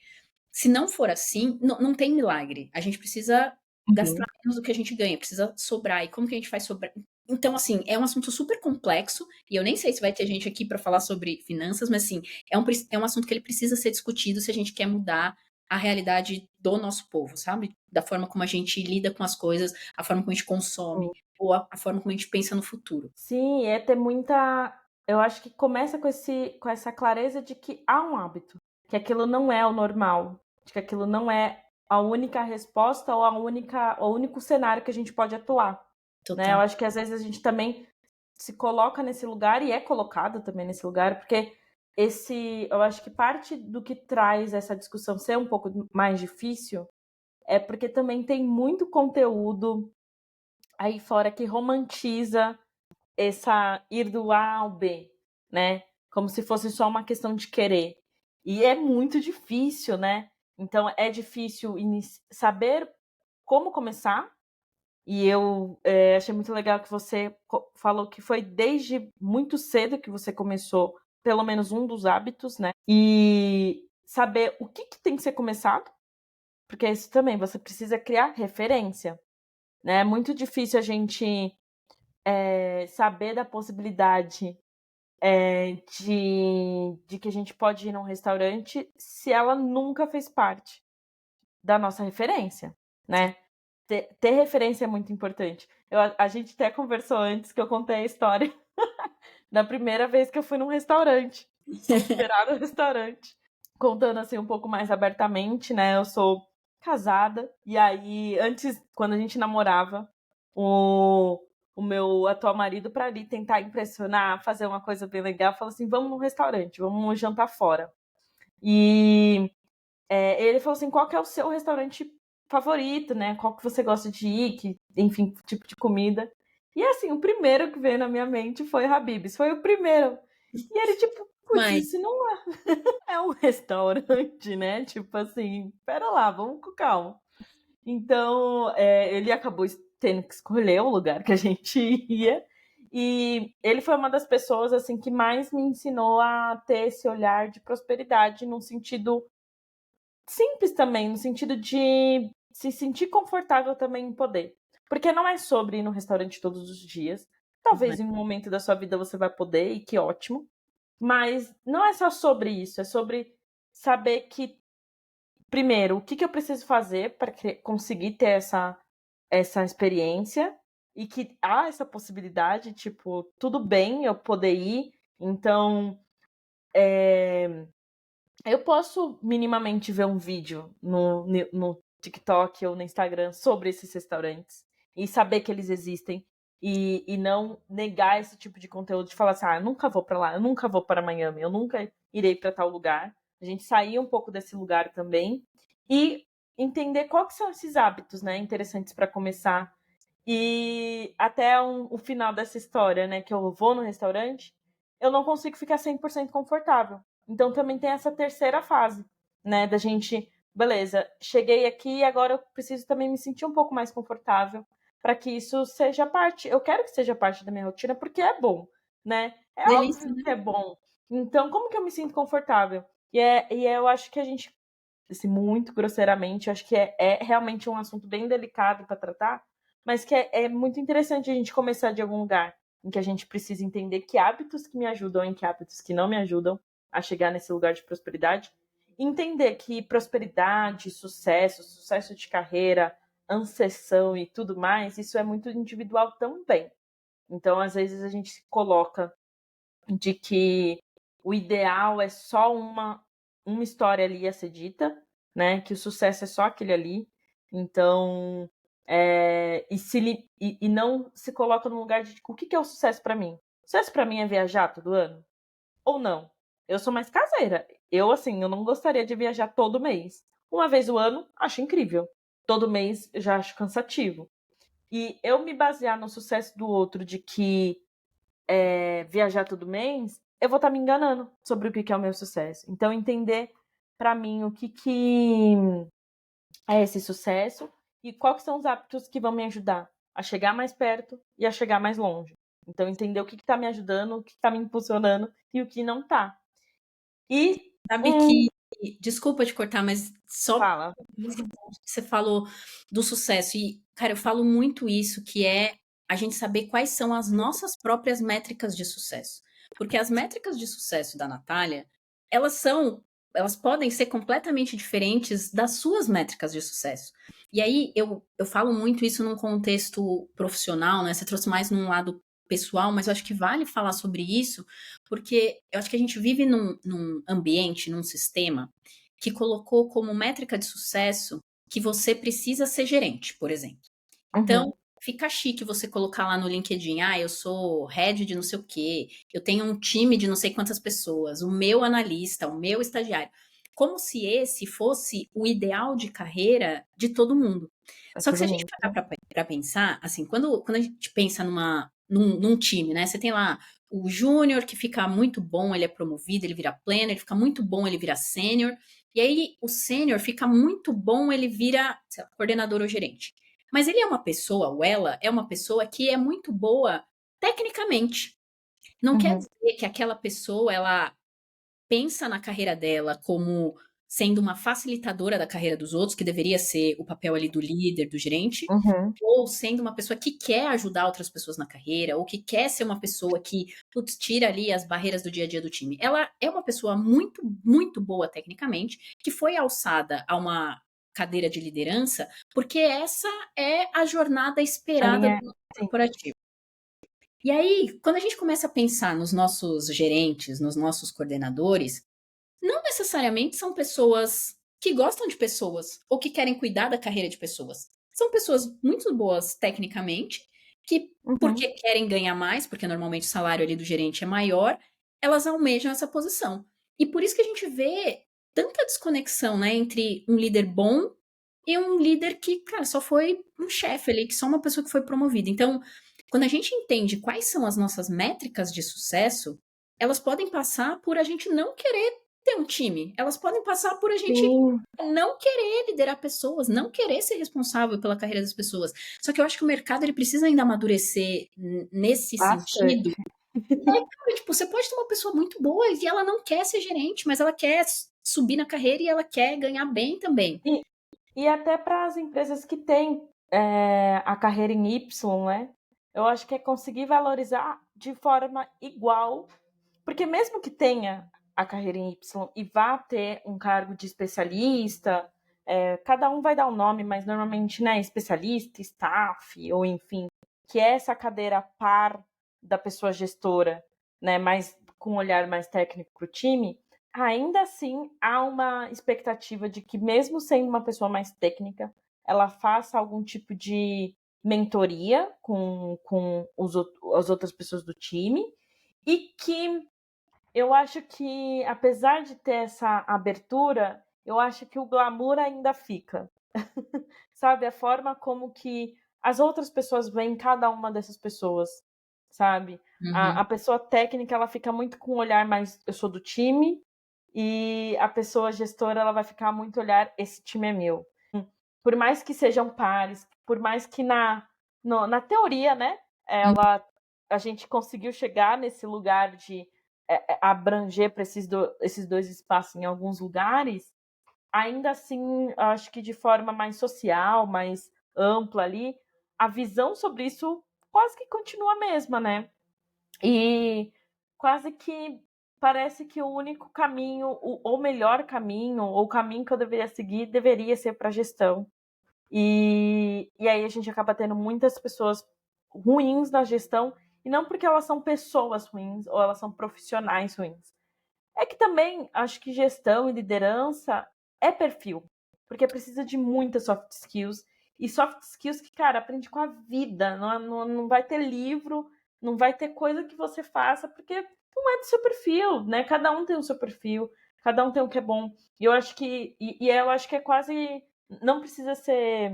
se não for assim, não tem milagre. A gente precisa gastar Uhum. menos do que a gente ganha, precisa sobrar. E como que a gente faz sobrar? Então, assim, é um assunto super complexo, e eu nem sei se vai ter gente aqui para falar sobre finanças, mas assim, é um assunto que ele precisa ser discutido se a gente quer mudar a realidade do nosso povo, sabe? Da forma como a gente lida com as coisas, a forma como a gente consome, ou a forma como a gente pensa no futuro. Sim, é ter muita. Eu acho que começa com essa clareza de que há um hábito, que aquilo não é o normal, de que aquilo não é a única resposta ou o único cenário que a gente pode atuar, né? Eu Total. acho que às vezes a gente também se coloca nesse lugar e é colocado também nesse lugar, porque eu acho que parte do que traz essa discussão ser um pouco mais difícil é porque também tem muito conteúdo aí fora que romantiza essa ir do A ao B, né? Como se fosse só uma questão de querer. E é muito difícil, né? Então é difícil saber como começar. E eu achei muito legal que você falou que foi desde muito cedo que você começou, pelo menos um dos hábitos, né? E saber o que tem que ser começado, porque é isso também, você precisa criar referência, né? É muito difícil a gente saber da possibilidade de que a gente pode ir num restaurante se ela nunca fez parte da nossa referência, né? Ter referência é muito importante. A gente até conversou antes que eu contei a história da primeira vez que eu fui num restaurante, fui esperar no restaurante, contando assim um pouco mais abertamente, né? Eu sou casada e aí antes, quando a gente namorava, o o meu atual marido para ali tentar impressionar, fazer uma coisa bem legal, falou assim: "Vamos num restaurante, vamos jantar fora". E ele falou assim: "Qual que é o seu restaurante favorito, né? Qual que você gosta de ir, que, enfim, tipo de comida?". E assim, o primeiro que veio na minha mente foi Habib's, foi o primeiro. E ele tipo: "Putz, Mas, isso não é um restaurante, né? Tipo assim, espera lá, vamos com calma". Então, ele acabou tendo que escolher o lugar que a gente ia. E ele foi uma das pessoas assim que mais me ensinou a ter esse olhar de prosperidade num sentido simples também, no sentido de se sentir confortável também em poder. Porque não é sobre ir no restaurante todos os dias. Talvez em um momento da sua vida você vai poder, e que ótimo. Mas não é só sobre isso, é sobre saber que, primeiro, o que eu preciso fazer para conseguir ter essa experiência e que há essa possibilidade, tipo, tudo bem eu poder ir. Então, eu posso minimamente ver um vídeo no TikTok ou no Instagram sobre esses restaurantes e saber que eles existem e não negar esse tipo de conteúdo de falar assim, eu nunca vou para lá, eu nunca vou para Miami, eu nunca irei para tal lugar. A gente sair um pouco desse lugar também e entender quais são esses hábitos, né, interessantes para começar. E até o final dessa história, né, que eu vou no restaurante, eu não consigo ficar 100% confortável. Então também tem essa terceira fase, né, da gente beleza, cheguei aqui e agora eu preciso também me sentir um pouco mais confortável para que isso seja parte. Eu quero que seja parte da minha rotina porque é bom, né? É Delícia, óbvio né? que é bom. Então, como que eu me sinto confortável? Eu acho que a gente, assim, muito grosseiramente, eu acho que é realmente um assunto bem delicado para tratar, mas que é muito interessante a gente começar de algum lugar em que a gente precisa entender que hábitos que me ajudam e que hábitos que não me ajudam a chegar nesse lugar de prosperidade. Entender que prosperidade, sucesso, sucesso de carreira, ascensão e tudo mais, isso é muito individual também. Então, às vezes, a gente se coloca de que o ideal é só uma história ali a ser dita, né? Que o sucesso é só aquele ali. Então, e não se coloca no lugar de o que é o sucesso para mim? Sucesso para mim é viajar todo ano? Ou não? Eu sou mais caseira. Eu, assim, eu não gostaria de viajar todo mês. Uma vez o ano, acho incrível. Todo mês eu já acho cansativo. E eu me basear no sucesso do outro de que viajar todo mês, eu vou estar me enganando sobre o que é o meu sucesso. Então, entender para mim o que é esse sucesso e quais são os hábitos que vão me ajudar a chegar mais perto e a chegar mais longe. Então, entender o que está me ajudando, o que está me impulsionando e o que não está. E Sabe que, desculpa te cortar, mas só fala. esse ponto que você falou do sucesso. E, cara, eu falo muito isso, que é a gente saber quais são as nossas próprias métricas de sucesso. Porque as métricas de sucesso da Natália, elas são, elas podem ser completamente diferentes das suas métricas de sucesso. E aí eu falo muito isso num contexto profissional, né? Você trouxe mais num lado pessoal, mas eu acho que vale falar sobre isso, porque eu acho que a gente vive num ambiente, num sistema que colocou como métrica de sucesso que você precisa ser gerente, por exemplo. Então, Uhum, fica chique você colocar lá no LinkedIn, eu sou head de não sei o quê, eu tenho um time de não sei quantas pessoas, o meu analista, o meu estagiário. Como se esse fosse o ideal de carreira de todo mundo. é Só que se todo a gente mundo. parar para pensar, assim, quando a gente pensa num time, né? Você tem lá o júnior que fica muito bom, ele é promovido, ele vira pleno, ele fica muito bom, ele vira sênior. E aí o sênior fica muito bom, ele vira, sei lá, coordenador ou gerente. Mas ele é uma pessoa, ou ela é uma pessoa que é muito boa tecnicamente. Não quer Uhum, dizer que aquela pessoa, ela pensa na carreira dela como sendo uma facilitadora da carreira dos outros, que deveria ser o papel ali do líder, do gerente, uhum, ou sendo uma pessoa que quer ajudar outras pessoas na carreira, ou que quer ser uma pessoa que, putz, tira ali as barreiras do dia a dia do time. Ela é uma pessoa muito, muito boa tecnicamente, que foi alçada a uma cadeira de liderança, porque essa é a jornada a esperada linha, do nosso sim, corporativo. E aí, quando a gente começa a pensar nos nossos gerentes, nos nossos coordenadores, não necessariamente são pessoas que gostam de pessoas ou que querem cuidar da carreira de pessoas. São pessoas muito boas tecnicamente, que uhum, porque querem ganhar mais, porque normalmente o salário ali do gerente é maior, elas almejam essa posição. E por isso que a gente vê tanta desconexão, né, entre um líder bom e um líder que, cara, só foi um chefe ali, que só uma pessoa que foi promovida. Então, quando a gente entende quais são as nossas métricas de sucesso, elas podem passar por a gente não querer ter um time. Elas podem passar por a gente sim, não querer liderar pessoas, não querer ser responsável pela carreira das pessoas. Só que eu acho que o mercado ele precisa ainda amadurecer nesse sentido. bastante. Cara, tipo, você pode ter uma pessoa muito boa e ela não quer ser gerente, mas ela quer subir na carreira e ela quer ganhar bem também. E, e até para as empresas que têm a carreira em Y, né? Eu acho que é conseguir valorizar de forma igual, porque mesmo que tenha a carreira em Y e vá ter um cargo de especialista, cada um vai dar um nome, mas normalmente, né, especialista, staff, ou enfim, que é essa cadeira par da pessoa gestora, né, mais com um olhar mais técnico para o time, ainda assim há uma expectativa de que, mesmo sendo uma pessoa mais técnica, ela faça algum tipo de mentoria com as outras pessoas do time e que eu acho que, apesar de ter essa abertura, eu acho que o glamour ainda fica. Sabe? A forma como que as outras pessoas veem cada uma dessas pessoas, sabe? A Uhum. pessoa técnica, ela fica muito com um olhar mais, eu sou do time, e a pessoa gestora ela vai ficar muito olhar, esse time é meu. Por mais que sejam pares, por mais que na teoria, né, a gente conseguiu chegar nesse lugar de abranger para esses dois espaços em alguns lugares, ainda assim, acho que de forma mais social, mais ampla ali, a visão sobre isso quase que continua a mesma, né? E quase que parece que o único caminho, o melhor caminho, ou o caminho que eu deveria seguir, deveria ser para gestão. E aí a gente acaba tendo muitas pessoas ruins na gestão, e não porque elas são pessoas ruins ou elas são profissionais ruins. É que também acho que gestão e liderança é perfil, porque precisa de muitas soft skills, e soft skills que, cara, aprende com a vida, não vai ter livro, não vai ter coisa que você faça, porque não é do seu perfil, né? Cada um tem o seu perfil, cada um tem o que é bom. E eu acho que, eu acho que é quase, não precisa ser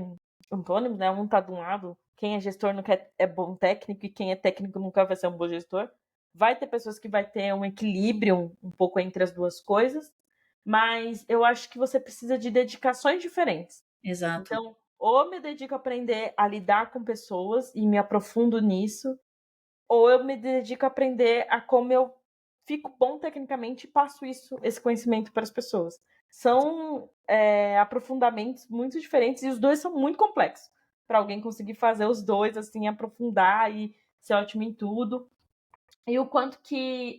antônimo, né? Um tá de um lado, quem é gestor não quer, é bom técnico, e quem é técnico nunca vai ser um bom gestor. Vai ter pessoas que vai ter um equilíbrio um pouco entre as duas coisas, mas eu acho que você precisa de dedicações diferentes. Exato. Então, ou me dedico a aprender a lidar com pessoas e me aprofundo nisso, ou eu me dedico a aprender a como eu fico bom tecnicamente e passo esse conhecimento para as pessoas. São aprofundamentos muito diferentes e os dois são muito complexos para alguém conseguir fazer os dois, assim, aprofundar e ser ótimo em tudo. E o quanto que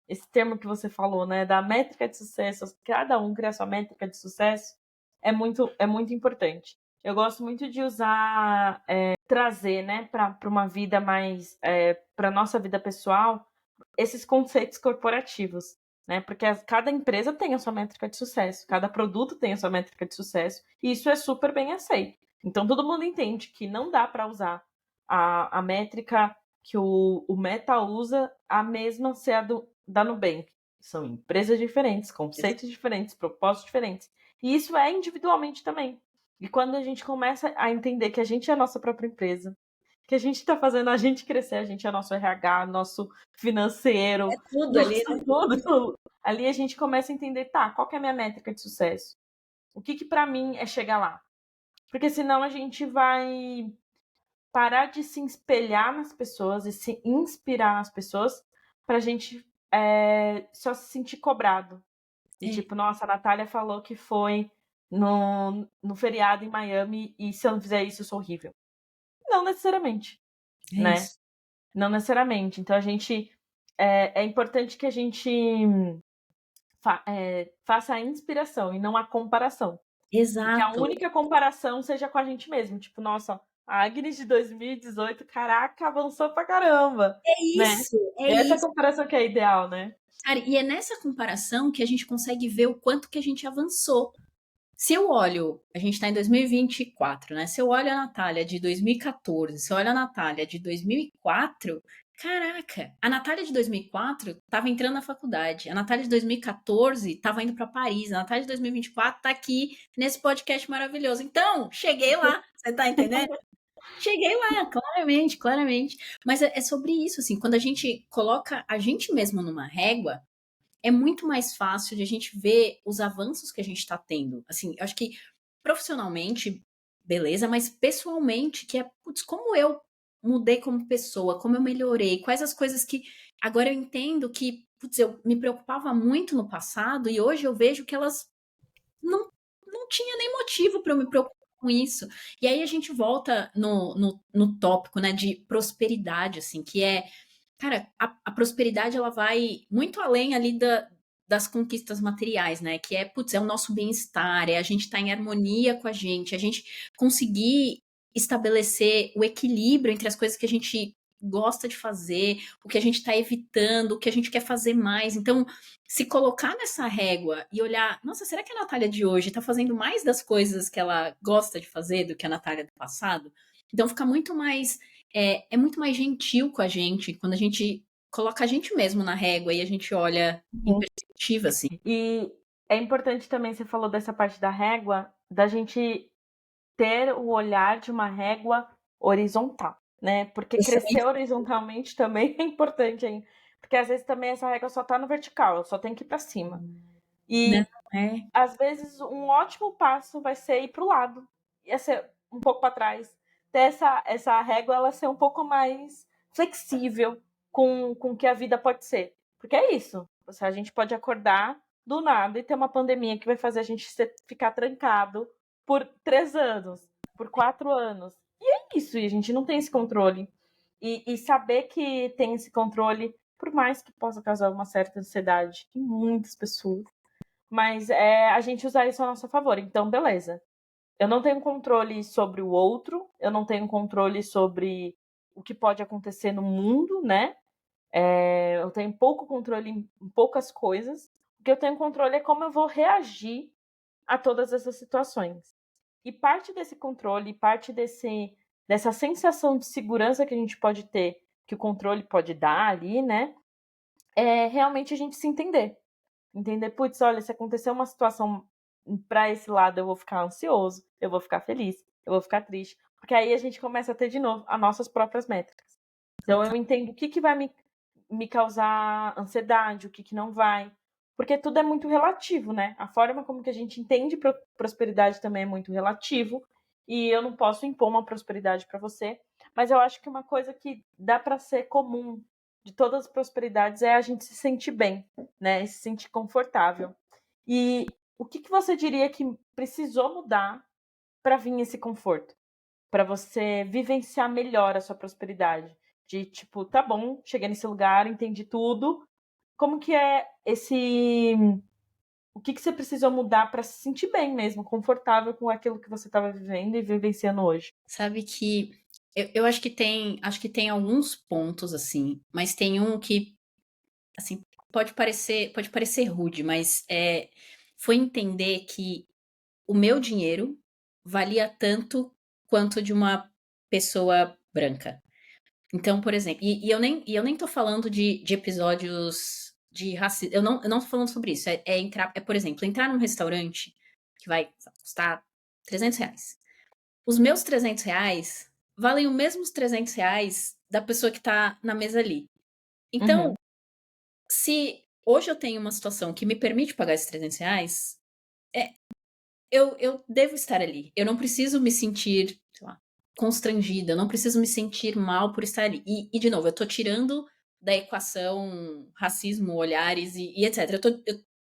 esse termo que você falou, né, da métrica de sucesso, cada um cria sua métrica de sucesso, é muito importante. Eu gosto muito de usar, trazer, né, para uma vida mais, para nossa vida pessoal, esses conceitos corporativos, né, porque cada empresa tem a sua métrica de sucesso, cada produto tem a sua métrica de sucesso, e isso é super bem aceito. Então todo mundo entende que não dá para usar a métrica que o Meta usa, a mesma ser a da Nubank. São empresas diferentes, conceitos diferentes, propósitos diferentes. E isso é individualmente também. E quando a gente começa a entender que a gente é a nossa própria empresa, que a gente está fazendo a gente crescer, a gente é nosso RH, nosso financeiro, É tudo ali, nosso né? tudo. Ali a gente começa a entender, tá, qual que é a minha métrica de sucesso? O que para mim é chegar lá? Porque senão a gente vai parar de se espelhar nas pessoas e se inspirar nas pessoas pra gente só se sentir cobrado. E É, tipo, nossa, a Natália falou que foi no feriado em Miami e se eu não fizer isso, eu sou horrível. Não necessariamente, é né? isso. Não necessariamente. Então a gente. É importante que a gente faça a inspiração e não a comparação. E que a Exato. única comparação seja com a gente mesmo. Tipo, nossa, a Agnes de 2018, caraca, avançou pra caramba, É né? isso, é Essa isso. comparação que é ideal, né? Cara, e é nessa comparação que a gente consegue ver o quanto que a gente avançou. Se eu olho, a gente está em 2024, né? Se eu olho a Natália de 2014, se eu olho a Natália de 2004, caraca, a Natália de 2004 estava entrando na faculdade, a Natália de 2014 estava indo para Paris, a Natália de 2024 está aqui nesse podcast maravilhoso. Então, cheguei lá, você tá entendendo? Cheguei lá, claramente, claramente. Mas é sobre isso, assim, quando a gente coloca a gente mesmo numa régua, é muito mais fácil de a gente ver os avanços que a gente está tendo. Assim, eu acho que profissionalmente, beleza, mas pessoalmente, que é, putz, como eu mudei como pessoa, como eu melhorei, quais as coisas que agora eu entendo que, putz, eu me preocupava muito no passado e hoje eu vejo que elas não, não tinha nem motivo para eu me preocupar com isso. E aí a gente volta no tópico, né, de prosperidade, assim, que é, cara, a prosperidade ela vai muito além ali das conquistas materiais, né? Que é, putz, é o nosso bem-estar, é a gente estar em harmonia com a gente conseguir estabelecer o equilíbrio entre as coisas que a gente gosta de fazer, o que a gente está evitando, o que a gente quer fazer mais. Então, se colocar nessa régua e olhar, nossa, será que a Natália de hoje está fazendo mais das coisas que ela gosta de fazer do que a Natália do passado? Então, fica muito mais é muito mais gentil com a gente quando a gente coloca a gente mesmo na régua e a gente olha em Sim. perspectiva, assim. E é importante também, você falou dessa parte da régua, da gente ter o olhar de uma régua horizontal, né? Porque crescer Excelente. horizontalmente também é importante, hein? Porque às vezes também essa régua só tá no vertical, só tem que ir pra cima. Não, E é. às vezes um ótimo passo vai ser ir para o lado, ia ser um pouco para trás, ter essa régua ela ser um pouco mais flexível com o que a vida pode ser. Porque é isso, a gente pode acordar do nada e ter uma pandemia que vai fazer a gente ficar trancado por 3 anos, por 4 anos. E é isso, e a gente não tem esse controle. E saber que tem esse controle, por mais que possa causar uma certa ansiedade em muitas pessoas, mas é a gente usar isso a nosso favor. Então, beleza. Eu não tenho controle sobre o outro, eu não tenho controle sobre o que pode acontecer no mundo, né? Eu tenho pouco controle em poucas coisas. O que eu tenho controle é como eu vou reagir a todas essas situações. E parte desse controle, parte dessa sensação de segurança que a gente pode ter, que o controle pode dar ali, né? É realmente a gente se entender. Entender, putz, olha, se acontecer uma situação para esse lado, eu vou ficar ansioso, eu vou ficar feliz, eu vou ficar triste. Porque aí a gente começa a ter de novo as nossas próprias métricas. Então eu entendo o que vai me causar ansiedade, o que não vai. Porque tudo é muito relativo, né? A forma como que a gente entende prosperidade também é muito relativo. E eu não posso impor uma prosperidade para você. Mas eu acho que uma coisa que dá para ser comum de todas as prosperidades é a gente se sentir bem, né? E se sentir confortável. E o que você diria que precisou mudar para vir esse conforto? Para você vivenciar melhor a sua prosperidade? De tipo, tá bom, cheguei nesse lugar, entendi tudo. Como que é esse. O que você precisou mudar para se sentir bem mesmo, confortável com aquilo que você estava vivendo e vivenciando hoje? Sabe que eu acho que tem alguns pontos assim, mas tem um que assim pode parecer rude, mas foi entender que o meu dinheiro valia tanto quanto de uma pessoa branca. Então, por exemplo, e eu nem tô falando de episódios de racismo. Eu não tô falando sobre isso. Por exemplo, entrar num restaurante que vai custar R$ 300. Os meus R$ 300 valem os mesmos R$ 300 da pessoa que tá na mesa ali. Então, Uhum, se hoje eu tenho uma situação que me permite pagar esses R$ 300, é, eu devo estar ali. Eu não preciso me sentir, sei lá, constrangida, eu não preciso me sentir mal por estar ali. E de novo, eu tô tirando da equação racismo, olhares e etc.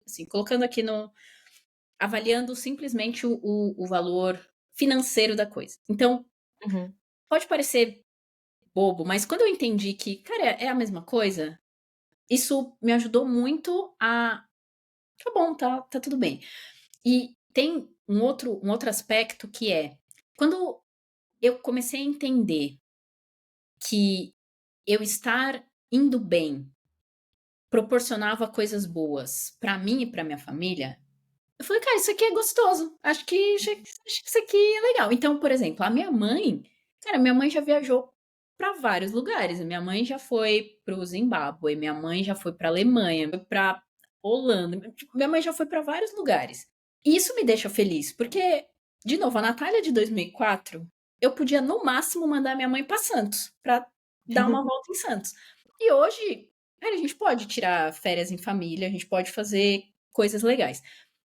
Assim, colocando aqui no. Avaliando simplesmente o valor financeiro da coisa. Então, uhum, pode parecer bobo, mas quando eu entendi que, cara, é a mesma coisa, isso me ajudou muito a. Tá bom, tá tudo bem. E tem um outro aspecto que é quando eu comecei a entender que eu estar indo bem proporcionava coisas boas pra mim e pra minha família, eu falei, cara, isso aqui é gostoso. Acho que isso aqui é legal. Então, por exemplo, a minha mãe, cara, minha mãe já viajou pra vários lugares. Minha mãe já foi pro Zimbábue, minha mãe já foi pra Alemanha, foi pra Holanda. Tipo, minha mãe já foi pra vários lugares. E isso me deixa feliz, porque, de novo, a Natália de 2004, eu podia no máximo mandar minha mãe pra Santos, pra dar uma volta em Santos. E hoje, cara, a gente pode tirar férias em família, a gente pode fazer coisas legais.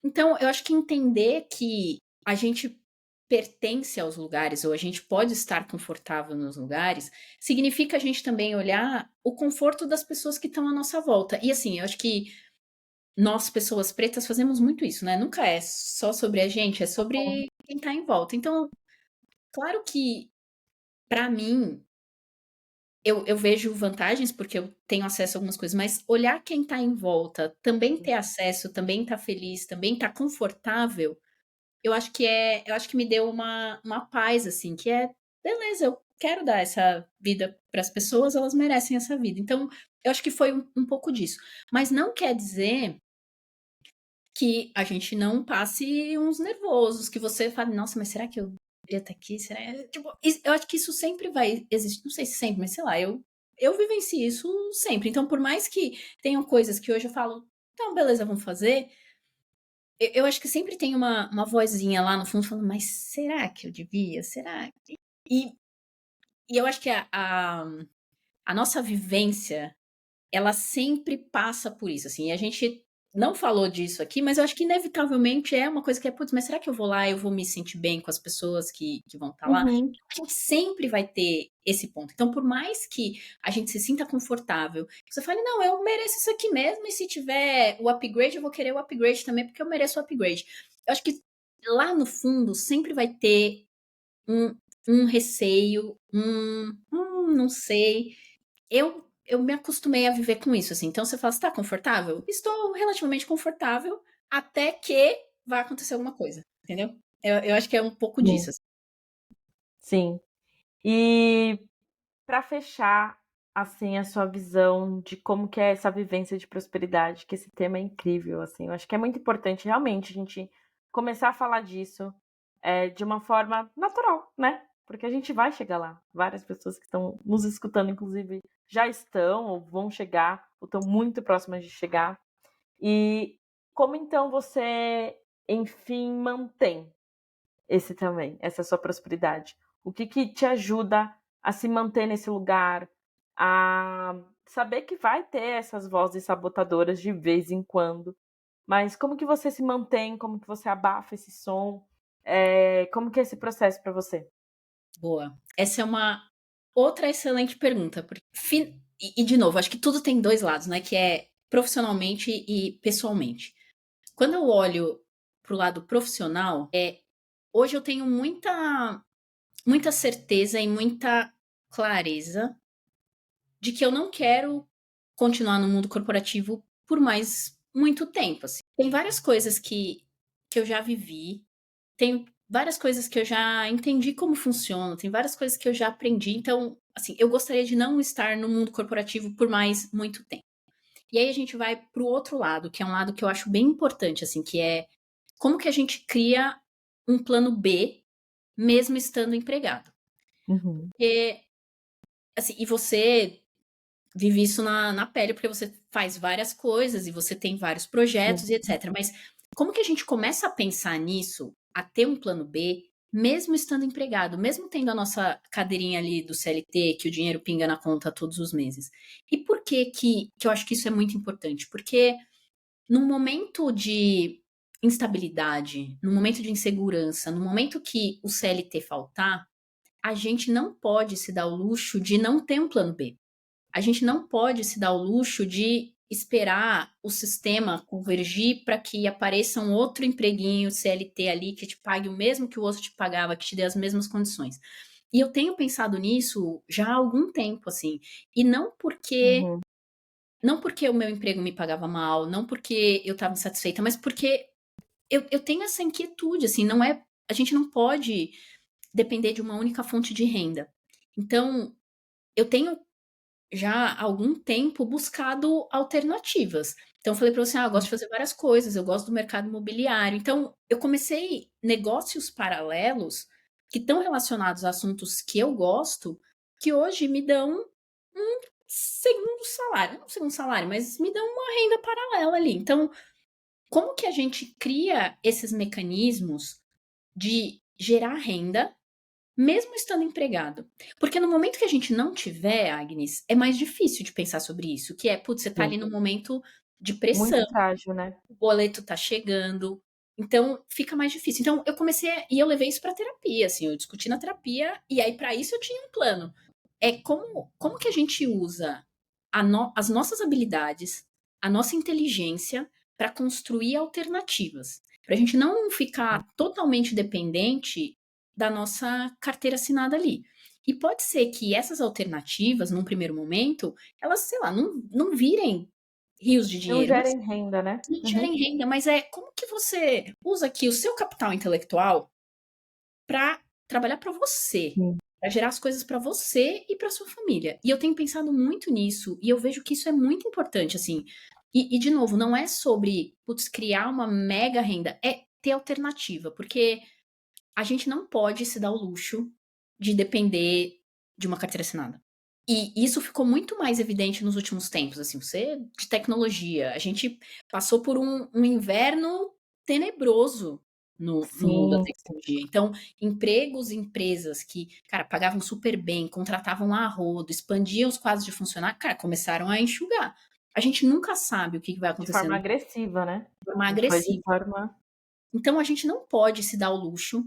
Então, eu acho que entender que a gente pertence aos lugares, ou a gente pode estar confortável nos lugares, significa a gente também olhar o conforto das pessoas que estão à nossa volta. E assim, eu acho que nós, pessoas pretas, fazemos muito isso, né? Nunca é só sobre a gente, é sobre quem tá em volta. Então, claro que, pra mim, eu vejo vantagens porque eu tenho acesso a algumas coisas, mas olhar quem tá em volta, também ter acesso, também tá feliz, também tá confortável, eu acho que me deu uma paz, assim, que é, beleza, eu quero dar essa vida para as pessoas, elas merecem essa vida. Então, eu acho que foi um pouco disso. Mas não quer dizer que a gente não passe uns nervosos, que você fale, nossa, mas será que eu deveria estar aqui? Será? Tipo, eu acho que isso sempre vai existir, não sei se sempre, mas sei lá, eu vivencio isso sempre. Então, por mais que tenham coisas que hoje eu falo, então, beleza, vamos fazer. Eu acho que sempre tem uma vozinha lá no fundo falando, mas será que eu devia? Será que. E, e eu acho que a nossa vivência, ela sempre passa por isso, assim, e a gente não falou disso aqui, mas eu acho que inevitavelmente é uma coisa que é, putz, mas será que eu vou lá e eu vou me sentir bem com as pessoas que vão estar lá? Uhum. A gente sempre vai ter esse ponto. Então, por mais que a gente se sinta confortável, você fale, não, eu mereço isso aqui mesmo, e se tiver o upgrade, eu vou querer o upgrade também, porque eu mereço o upgrade. Eu acho que lá no fundo sempre vai ter um, um receio, não sei. Eu me acostumei a viver com isso, assim. Então você fala, você tá confortável? Estou relativamente confortável até que vai acontecer alguma coisa, entendeu? Eu acho que é um pouco Sim. disso, assim. Sim. E para fechar, assim, a sua visão de como que é essa vivência de prosperidade, que esse tema é incrível, assim, eu acho que é muito importante realmente a gente começar a falar disso de uma forma natural, né? Porque a gente vai chegar lá. Várias pessoas que estão nos escutando, inclusive, já estão ou vão chegar, ou estão muito próximas de chegar. E como então você, enfim, mantém esse também, essa sua prosperidade? O que que te ajuda a se manter nesse lugar, a saber que vai ter essas vozes sabotadoras de vez em quando, mas como que você se mantém, como que você abafa esse som, como que é esse processo para você? Boa. Essa é uma outra excelente pergunta. De novo, acho que tudo tem dois lados, né? Que é profissionalmente e pessoalmente. Quando eu olho pro lado profissional, hoje eu tenho muita certeza e muita clareza de que eu não quero continuar no mundo corporativo por mais muito tempo, assim. Tem várias coisas que eu já vivi, tem várias coisas que eu já entendi como funciona, tem várias coisas que eu já aprendi, então, assim, eu gostaria de não estar no mundo corporativo por mais muito tempo. E aí a gente vai para o outro lado, que é um lado que eu acho bem importante, assim, que é como que a gente cria um plano B, mesmo estando empregado. Uhum. E, assim, e você vive isso na pele, porque você faz várias coisas e você tem vários Sim. projetos e etc. Mas como que a gente começa a pensar nisso, a ter um plano B, mesmo estando empregado, mesmo tendo a nossa cadeirinha ali do CLT, que o dinheiro pinga na conta todos os meses? E por que eu acho que isso é muito importante? Porque num momento de instabilidade, num momento de insegurança, no momento que o CLT faltar, a gente não pode se dar o luxo de não ter um plano B. A gente não pode se dar o luxo de esperar o sistema convergir para que apareça um outro empreguinho CLT ali que te pague o mesmo que o outro te pagava, que te dê as mesmas condições. E eu tenho pensado nisso já há algum tempo, assim. E Uhum. não porque o meu emprego me pagava mal, não porque eu estava insatisfeita, mas porque eu tenho essa inquietude, assim, não é. A gente não pode depender de uma única fonte de renda. Então, eu tenho já há algum tempo buscado alternativas. Então eu falei para você: "Ah, eu gosto de fazer várias coisas, eu gosto do mercado imobiliário". Então eu comecei negócios paralelos que estão relacionados a assuntos que eu gosto, que hoje me dão um segundo salário, não um segundo salário, mas me dão uma renda paralela ali. Então, como que a gente cria esses mecanismos de gerar renda mesmo estando empregado. Porque no momento que a gente não tiver, Agnes, é mais difícil de pensar sobre isso, que é, putz, você tá Sim. ali num momento de pressão, Muito frágil, né? o boleto tá chegando, então fica mais difícil. Então eu e eu levei isso pra terapia, assim, eu discuti na terapia, e aí para isso eu tinha um plano. É como que a gente usa as nossas habilidades, a nossa inteligência para construir alternativas. Para a gente não ficar totalmente dependente da nossa carteira assinada ali. E pode ser que essas alternativas, num primeiro momento, elas, sei lá, não virem rios de Não dinheiro, mas gerem renda, né? não Uhum. gerem renda. Mas é como que você usa aqui o seu capital intelectual para trabalhar para você, Sim. para gerar as coisas para você e para sua família. E eu tenho pensado muito nisso e eu vejo que isso é muito importante, assim. De novo, não é sobre, putz, criar uma mega renda, é ter alternativa, porque a gente não pode se dar o luxo de depender de uma carteira assinada. E isso ficou muito mais evidente nos últimos tempos, assim, você de tecnologia, a gente passou por um inverno tenebroso no mundo da Sim. tecnologia. Então, empregos, empresas que, cara, pagavam super bem, contratavam a rodo, expandiam os quadros de funcionário, cara, começaram a enxugar. a gente nunca sabe o que vai De acontecer forma no agressiva, né? de forma A gente faz de agressiva. forma Então a gente não pode se dar o luxo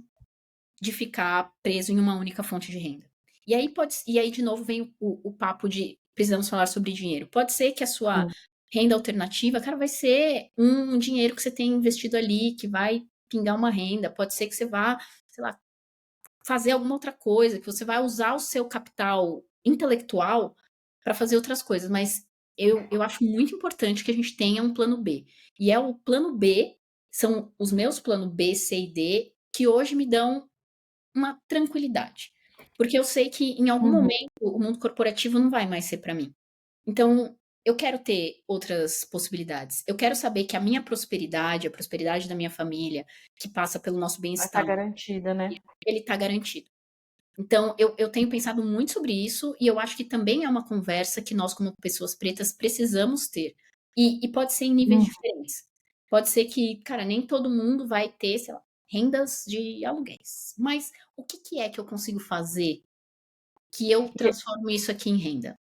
de ficar preso em uma única fonte de renda. E aí de novo vem o papo de precisamos falar sobre dinheiro. Pode ser que a sua sim. renda alternativa, cara, vai ser um dinheiro que você tem investido ali, que vai pingar uma renda. Pode ser que você vá, sei lá, fazer alguma outra coisa, que você vai usar o seu capital intelectual para fazer outras coisas. Mas eu acho muito importante que a gente tenha um plano B. E é o plano B, são os meus planos B, C e D, que hoje me dão uma tranquilidade. Porque eu sei que em algum Uhum. momento o mundo corporativo não vai mais ser para mim. Então, eu quero ter outras possibilidades. Eu quero saber que a minha prosperidade, a prosperidade da minha família, que passa pelo nosso Vai estar bem-estar, garantida, né? ele está garantido. Então, eu tenho pensado muito sobre isso e eu acho que também é uma conversa que nós, como pessoas pretas, precisamos ter. E pode ser em níveis Hum. diferentes. Pode ser que, cara, nem todo mundo vai ter, sei lá, rendas de aluguéis. Mas o que, que é que eu consigo fazer que eu transformo isso aqui em renda?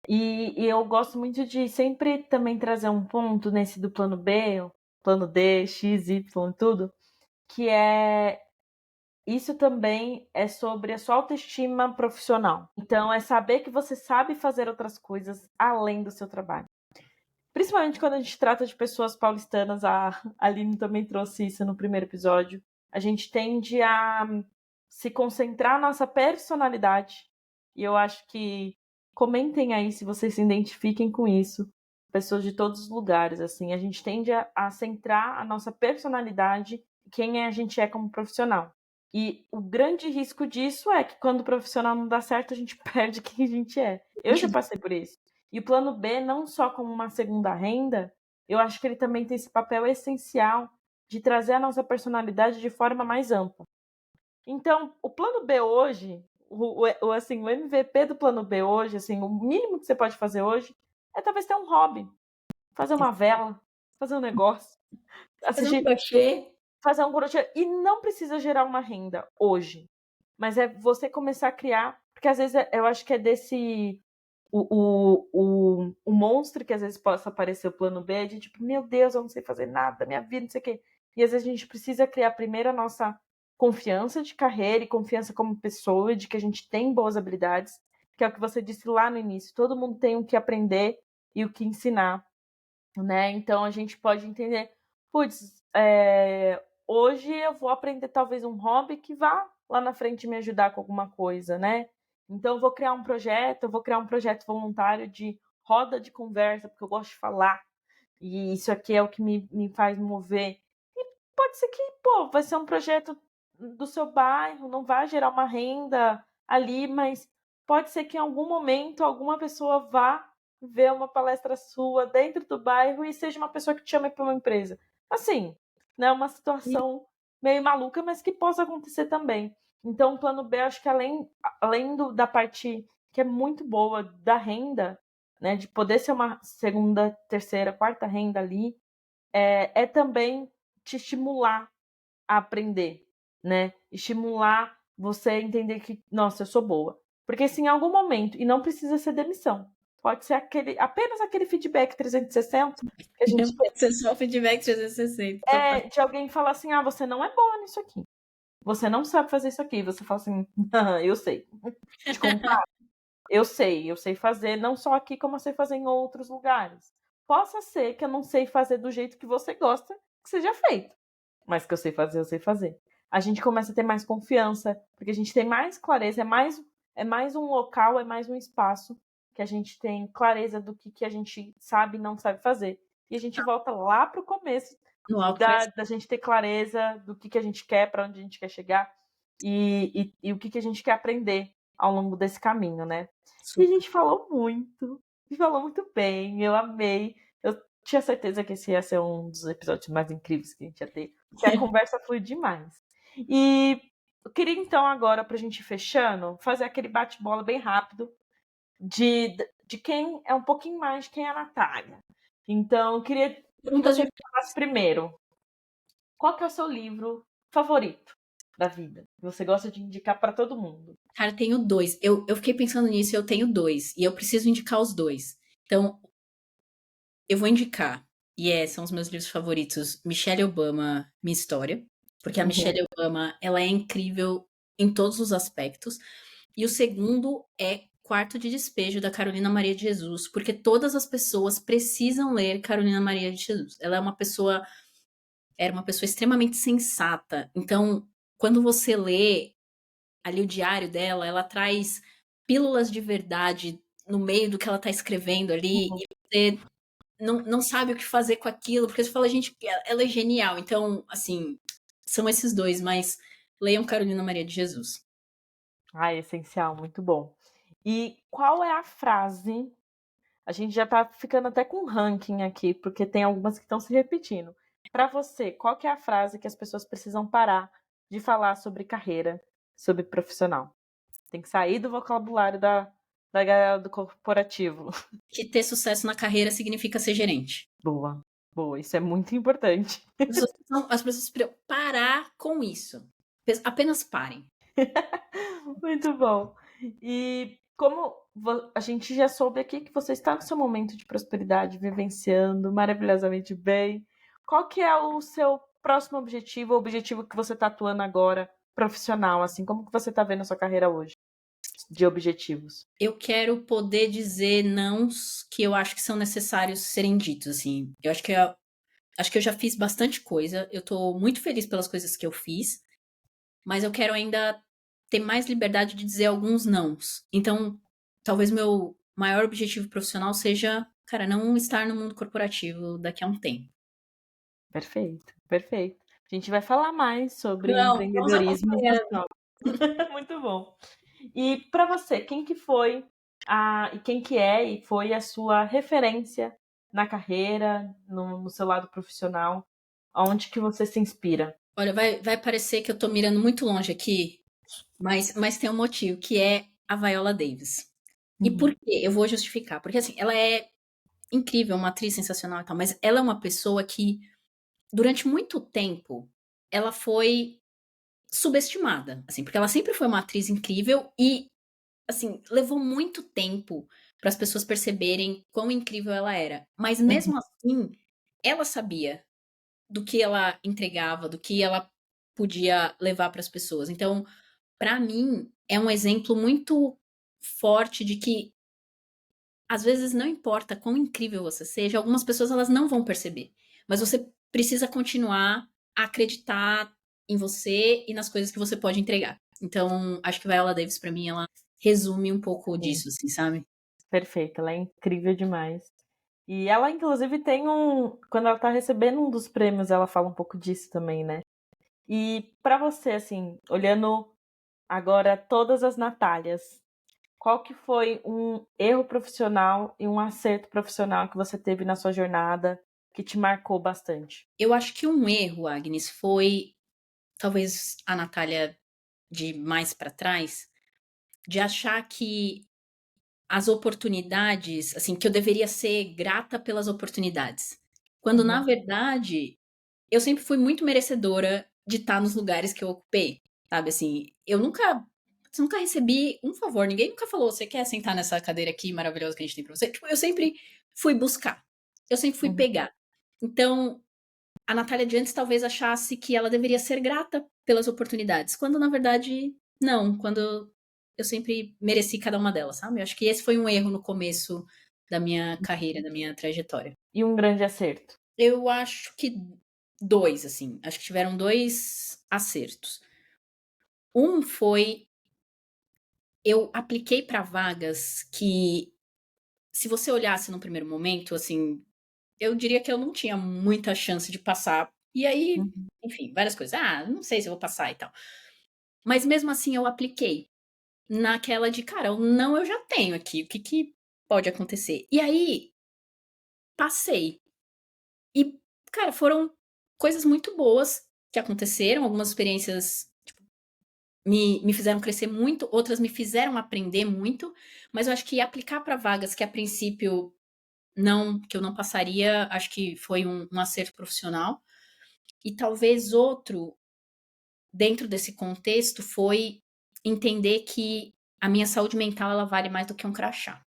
E eu gosto muito de sempre também trazer um ponto nesse do plano B, o plano D, X, Y, tudo, que é isso também é sobre a sua autoestima profissional. Então, é saber que você sabe fazer outras coisas além do seu trabalho. Principalmente quando a gente trata de pessoas paulistanas, a Aline também trouxe isso no primeiro episódio. A gente tende a se concentrar na nossa personalidade. E eu acho que comentem aí se vocês se identifiquem com isso. Pessoas de todos os lugares, assim. A gente tende a centrar a nossa personalidade, quem a gente é como profissional. E o grande risco disso é que quando o profissional não dá certo, a gente perde quem a gente é. A Eu já gente passei por isso. E o plano B, não só como uma segunda renda, eu acho que ele também tem esse papel essencial de trazer a nossa personalidade de forma mais ampla. Então, o plano B hoje, assim, o MVP do plano B hoje, assim, o mínimo que você pode fazer hoje é talvez ter um hobby, fazer uma vela, fazer um negócio, fazer um assistir, crochê. fazer um crochê e não precisa gerar uma renda hoje, mas é você começar a criar, porque às vezes eu acho que é desse o monstro que às vezes possa aparecer o plano B de tipo, meu Deus, eu não sei fazer nada, minha vida, não sei o quê. E às vezes a gente precisa criar primeiro a nossa confiança de carreira e confiança como pessoa, de que a gente tem boas habilidades, que é o que você disse lá no início. Todo mundo tem o que aprender e o que ensinar, né? Então a gente pode entender, putz, hoje eu vou aprender talvez um hobby que vá lá na frente me ajudar com alguma coisa, né? Então eu vou criar um projeto voluntário de roda de conversa, porque eu gosto de falar, e isso aqui é o que me faz mover. E pode ser que, pô, vai ser um projeto do seu bairro, não vai gerar uma renda ali, mas pode ser que em algum momento alguma pessoa vá ver uma palestra sua dentro do bairro e seja uma pessoa que te chame para uma empresa. Assim, né, uma situação meio maluca, mas que possa acontecer também. Então, o plano B, acho que além da parte que é muito boa da renda, né, de poder ser uma segunda, terceira, quarta renda ali, é também te estimular a aprender, né? Estimular você a entender que, nossa, eu sou boa. Porque se em algum momento, e não precisa ser demissão, pode ser apenas aquele feedback 360 que a gente tem, Pode ser só feedback 360, total. de alguém falar assim, ah, você não é boa nisso aqui. Você não sabe fazer isso aqui. Você fala assim, eu sei. Te contar, eu sei fazer, não só aqui, como eu sei fazer em outros lugares. Possa ser que eu não sei fazer do jeito que você gosta que seja feito, mas que eu sei fazer. A gente começa a ter mais confiança, porque a gente tem mais clareza, é mais um local, é mais um espaço que a gente tem clareza do que a gente sabe e não sabe fazer. E a gente volta lá para o começo No Alto da gente ter clareza do que a gente quer, para onde a gente quer chegar e o que a gente quer aprender ao longo desse caminho, né? E a super. gente falou muito bem, eu amei. Eu tinha certeza que esse ia ser um dos episódios mais incríveis que a gente ia ter, porque a conversa flui demais. E eu queria então agora, pra gente ir fechando, fazer aquele bate-bola bem rápido de quem é um pouquinho mais de quem é a Natália. Então, eu queria que Perguntas você de. falasse primeiro, qual que é o seu livro favorito da vida? Que você gosta de indicar para todo mundo? Cara, tenho dois. Eu fiquei pensando nisso e eu tenho dois. E eu preciso indicar os dois. Então, Eu vou indicar, são os meus livros favoritos, Michelle Obama, Minha História, porque a Uhum. Michelle Obama, ela é incrível em todos os aspectos. E o segundo é Quarto de Despejo, da Carolina Maria de Jesus, porque todas as pessoas precisam ler Carolina Maria de Jesus. Ela era uma pessoa extremamente sensata. Então, quando você lê ali o diário dela, ela traz pílulas de verdade no meio do que ela está escrevendo ali, e você não sabe o que fazer com aquilo, porque você fala, gente, ela é genial. Então, assim, são esses dois, mas leiam Carolina Maria de Jesus. Ah, essencial, muito bom. E qual é a frase? A gente já tá ficando até com ranking aqui, porque tem algumas que estão se repetindo. Para você, qual que é a frase que as pessoas precisam parar de falar sobre carreira, sobre profissional? Tem que sair do vocabulário da galera do corporativo. Que ter sucesso na carreira significa ser gerente. Boa, boa, isso é muito importante. As pessoas precisam parar com isso. Apenas parem. Muito bom. E como a gente já soube aqui que você está no seu momento de prosperidade, vivenciando maravilhosamente bem, qual que é o seu próximo objetivo, o objetivo que você está atuando agora, profissional, assim, como que você está vendo a sua carreira hoje, de objetivos? Eu quero poder dizer nãos que eu acho que são necessários serem ditos, assim. Eu acho que eu já fiz bastante coisa. Eu tô muito feliz pelas coisas que eu fiz, mas eu quero ainda ter mais liberdade de dizer alguns nãos. Então, talvez meu maior objetivo profissional seja, cara, não estar no mundo corporativo daqui a um tempo. Perfeito, perfeito. A gente vai falar mais sobre Não, vamos empreendedorismo acompanhando. social. Muito bom. E para você, quem que foi e quem que é e foi a sua referência na carreira, no seu lado profissional? Aonde que você se inspira? Olha, vai parecer que eu tô mirando muito longe aqui, mas tem um motivo, que é a Viola Davis. E por Uhum, quê? Eu vou justificar. Porque, assim, ela é incrível, uma atriz sensacional e tal, mas ela é uma pessoa que, durante muito tempo, ela foi subestimada, assim, porque ela sempre foi uma atriz incrível e, assim, levou muito tempo para as pessoas perceberem quão incrível ela era. Mas uhum, mesmo assim, ela sabia do que ela entregava, do que ela podia levar para as pessoas. Então, para mim, é um exemplo muito forte de que às vezes não importa quão incrível você seja, algumas pessoas elas não vão perceber, mas você precisa continuar a acreditar em você e nas coisas que você pode entregar. Então, acho que Viola Davis pra mim ela resume um pouco sim. disso, assim, sabe? Perfeito, ela é incrível demais. E ela, inclusive, tem quando ela tá recebendo um dos prêmios, ela fala um pouco disso também, né? E para você, assim, olhando agora todas as Natálias, qual que foi um erro profissional e um acerto profissional que você teve na sua jornada que te marcou bastante? Eu acho que um erro, Agnes, foi talvez a Natália de mais pra trás, de achar que as oportunidades, assim, que eu deveria ser grata pelas oportunidades. Quando na Uhum, verdade eu sempre fui muito merecedora de estar nos lugares que eu ocupei, sabe, assim, eu nunca recebi um favor, ninguém nunca falou: "Você quer sentar nessa cadeira aqui maravilhosa que a gente tem pra você?" Tipo, eu sempre fui buscar, eu sempre fui uhum, pegar. Então, a Natália de antes talvez achasse que ela deveria ser grata pelas oportunidades, quando na verdade não, quando eu sempre mereci cada uma delas, sabe. Eu acho que esse foi um erro no começo da minha carreira, da minha trajetória. e um grande acerto. Eu acho que 2 assim, acho que tiveram 2 acertos. Um foi, eu apliquei para vagas que, se você olhasse no primeiro momento, assim, eu diria que eu não tinha muita chance de passar. E aí, Uhum, enfim, várias coisas. "Ah, não sei se eu vou passar e tal". Mas mesmo assim eu apliquei, naquela de: "Cara, o não eu já tenho aqui, o que que pode acontecer?". E aí, passei. E, cara, foram coisas muito boas que aconteceram, algumas experiências me fizeram crescer muito, outras me fizeram aprender muito, mas eu acho que aplicar para vagas que a princípio que eu não passaria, acho que foi um acerto profissional. E talvez outro, dentro desse contexto, foi entender que a minha saúde mental ela vale mais do que um crachá.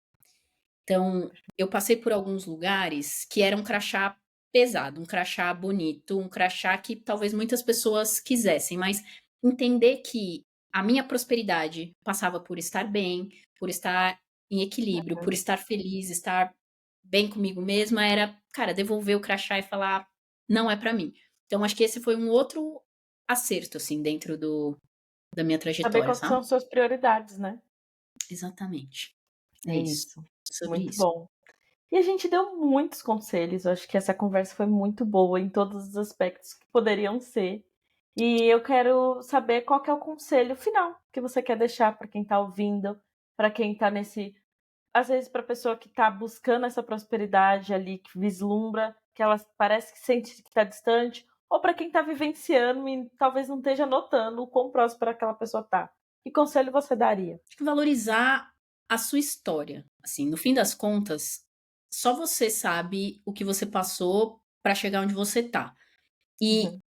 Então, eu passei por alguns lugares que era um crachá pesado, um crachá bonito, um crachá que talvez muitas pessoas quisessem, mas entender que a minha prosperidade passava por estar bem, por estar em equilíbrio, por estar feliz, estar bem comigo mesma, era, cara, devolver o crachá e falar: "Não é pra mim". Então acho que esse foi um outro acerto, assim, dentro da minha Saber trajetória, quais são sabe? as suas prioridades, né? Exatamente. É É isso. isso. Sobre Muito isso. bom. E a gente deu muitos conselhos. Eu acho que essa conversa foi muito boa em todos os aspectos que poderiam ser. E eu quero saber qual que é o conselho final que você quer deixar para quem está ouvindo, para quem está nesse, às vezes para a pessoa que está buscando essa prosperidade ali, que vislumbra, que ela parece que sente que está distante, ou para quem está vivenciando e talvez não esteja notando o quão próspera aquela pessoa está. Que conselho você daria? Acho que valorizar a sua história. Assim, no fim das contas, só você sabe o que você passou para chegar onde você tá. E Uhum.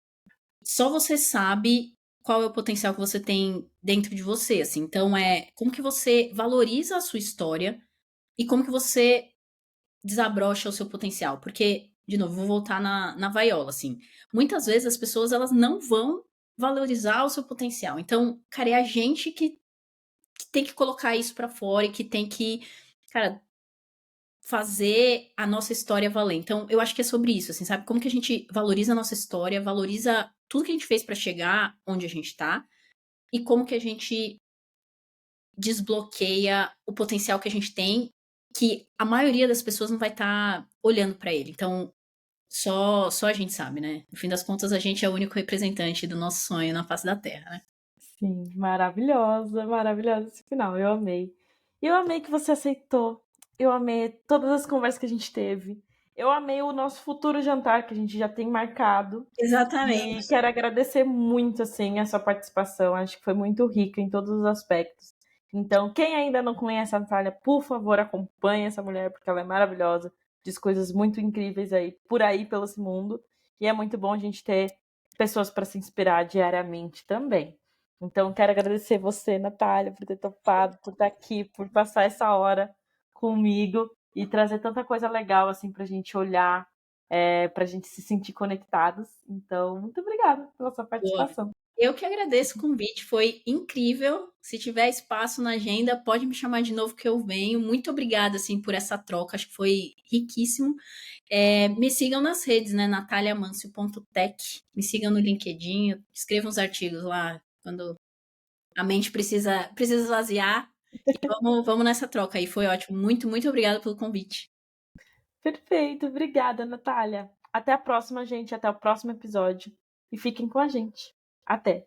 só você sabe qual é o potencial que você tem dentro de você, assim. Então é como que você valoriza a sua história e como que você desabrocha o seu potencial. Porque, de novo, vou voltar na vaiola, assim. Muitas vezes as pessoas elas não vão valorizar o seu potencial. Então, cara, é a gente que tem que colocar isso pra fora e que tem que, cara, fazer a nossa história valer. Então, eu acho que é sobre isso, assim, sabe? Como que a gente valoriza a nossa história, valoriza tudo que a gente fez pra chegar onde a gente tá e como que a gente desbloqueia o potencial que a gente tem, que a maioria das pessoas não vai estar olhando pra ele. Então, só a gente sabe, né? No fim das contas, a gente é o único representante do nosso sonho na face da Terra, né? Sim, maravilhosa, maravilhosa esse final, eu amei. E eu amei que você aceitou. Eu amei todas as conversas que a gente teve. Eu amei o nosso futuro jantar que a gente já tem marcado. E Exatamente. quero agradecer muito, assim, a sua participação. Acho que foi muito rica em todos os aspectos. Então, quem ainda não conhece a Natália, por favor, acompanhe essa mulher, porque ela é maravilhosa. Diz coisas muito incríveis aí, por aí, pelo esse mundo. E é muito bom a gente ter pessoas para se inspirar diariamente também. Então, quero agradecer você, Natália, por ter topado, por estar aqui, por passar essa hora comigo e trazer tanta coisa legal, assim, pra gente olhar, pra gente se sentir conectados. Então, muito obrigada pela sua Boa. participação. Eu que agradeço o convite, foi incrível. Se tiver espaço na agenda, pode me chamar de novo que eu venho. Muito obrigada, assim, por essa troca, acho que foi riquíssimo. Me sigam nas redes, né, nataliamancio.tech. Me sigam no LinkedIn, eu escrevo uns artigos lá, quando a mente precisa esvaziar. E vamos nessa troca aí, foi ótimo. Muito, muito obrigada pelo convite. Perfeito, obrigada, Natália. Até a próxima, gente, até o próximo episódio. E fiquem com a gente. Até!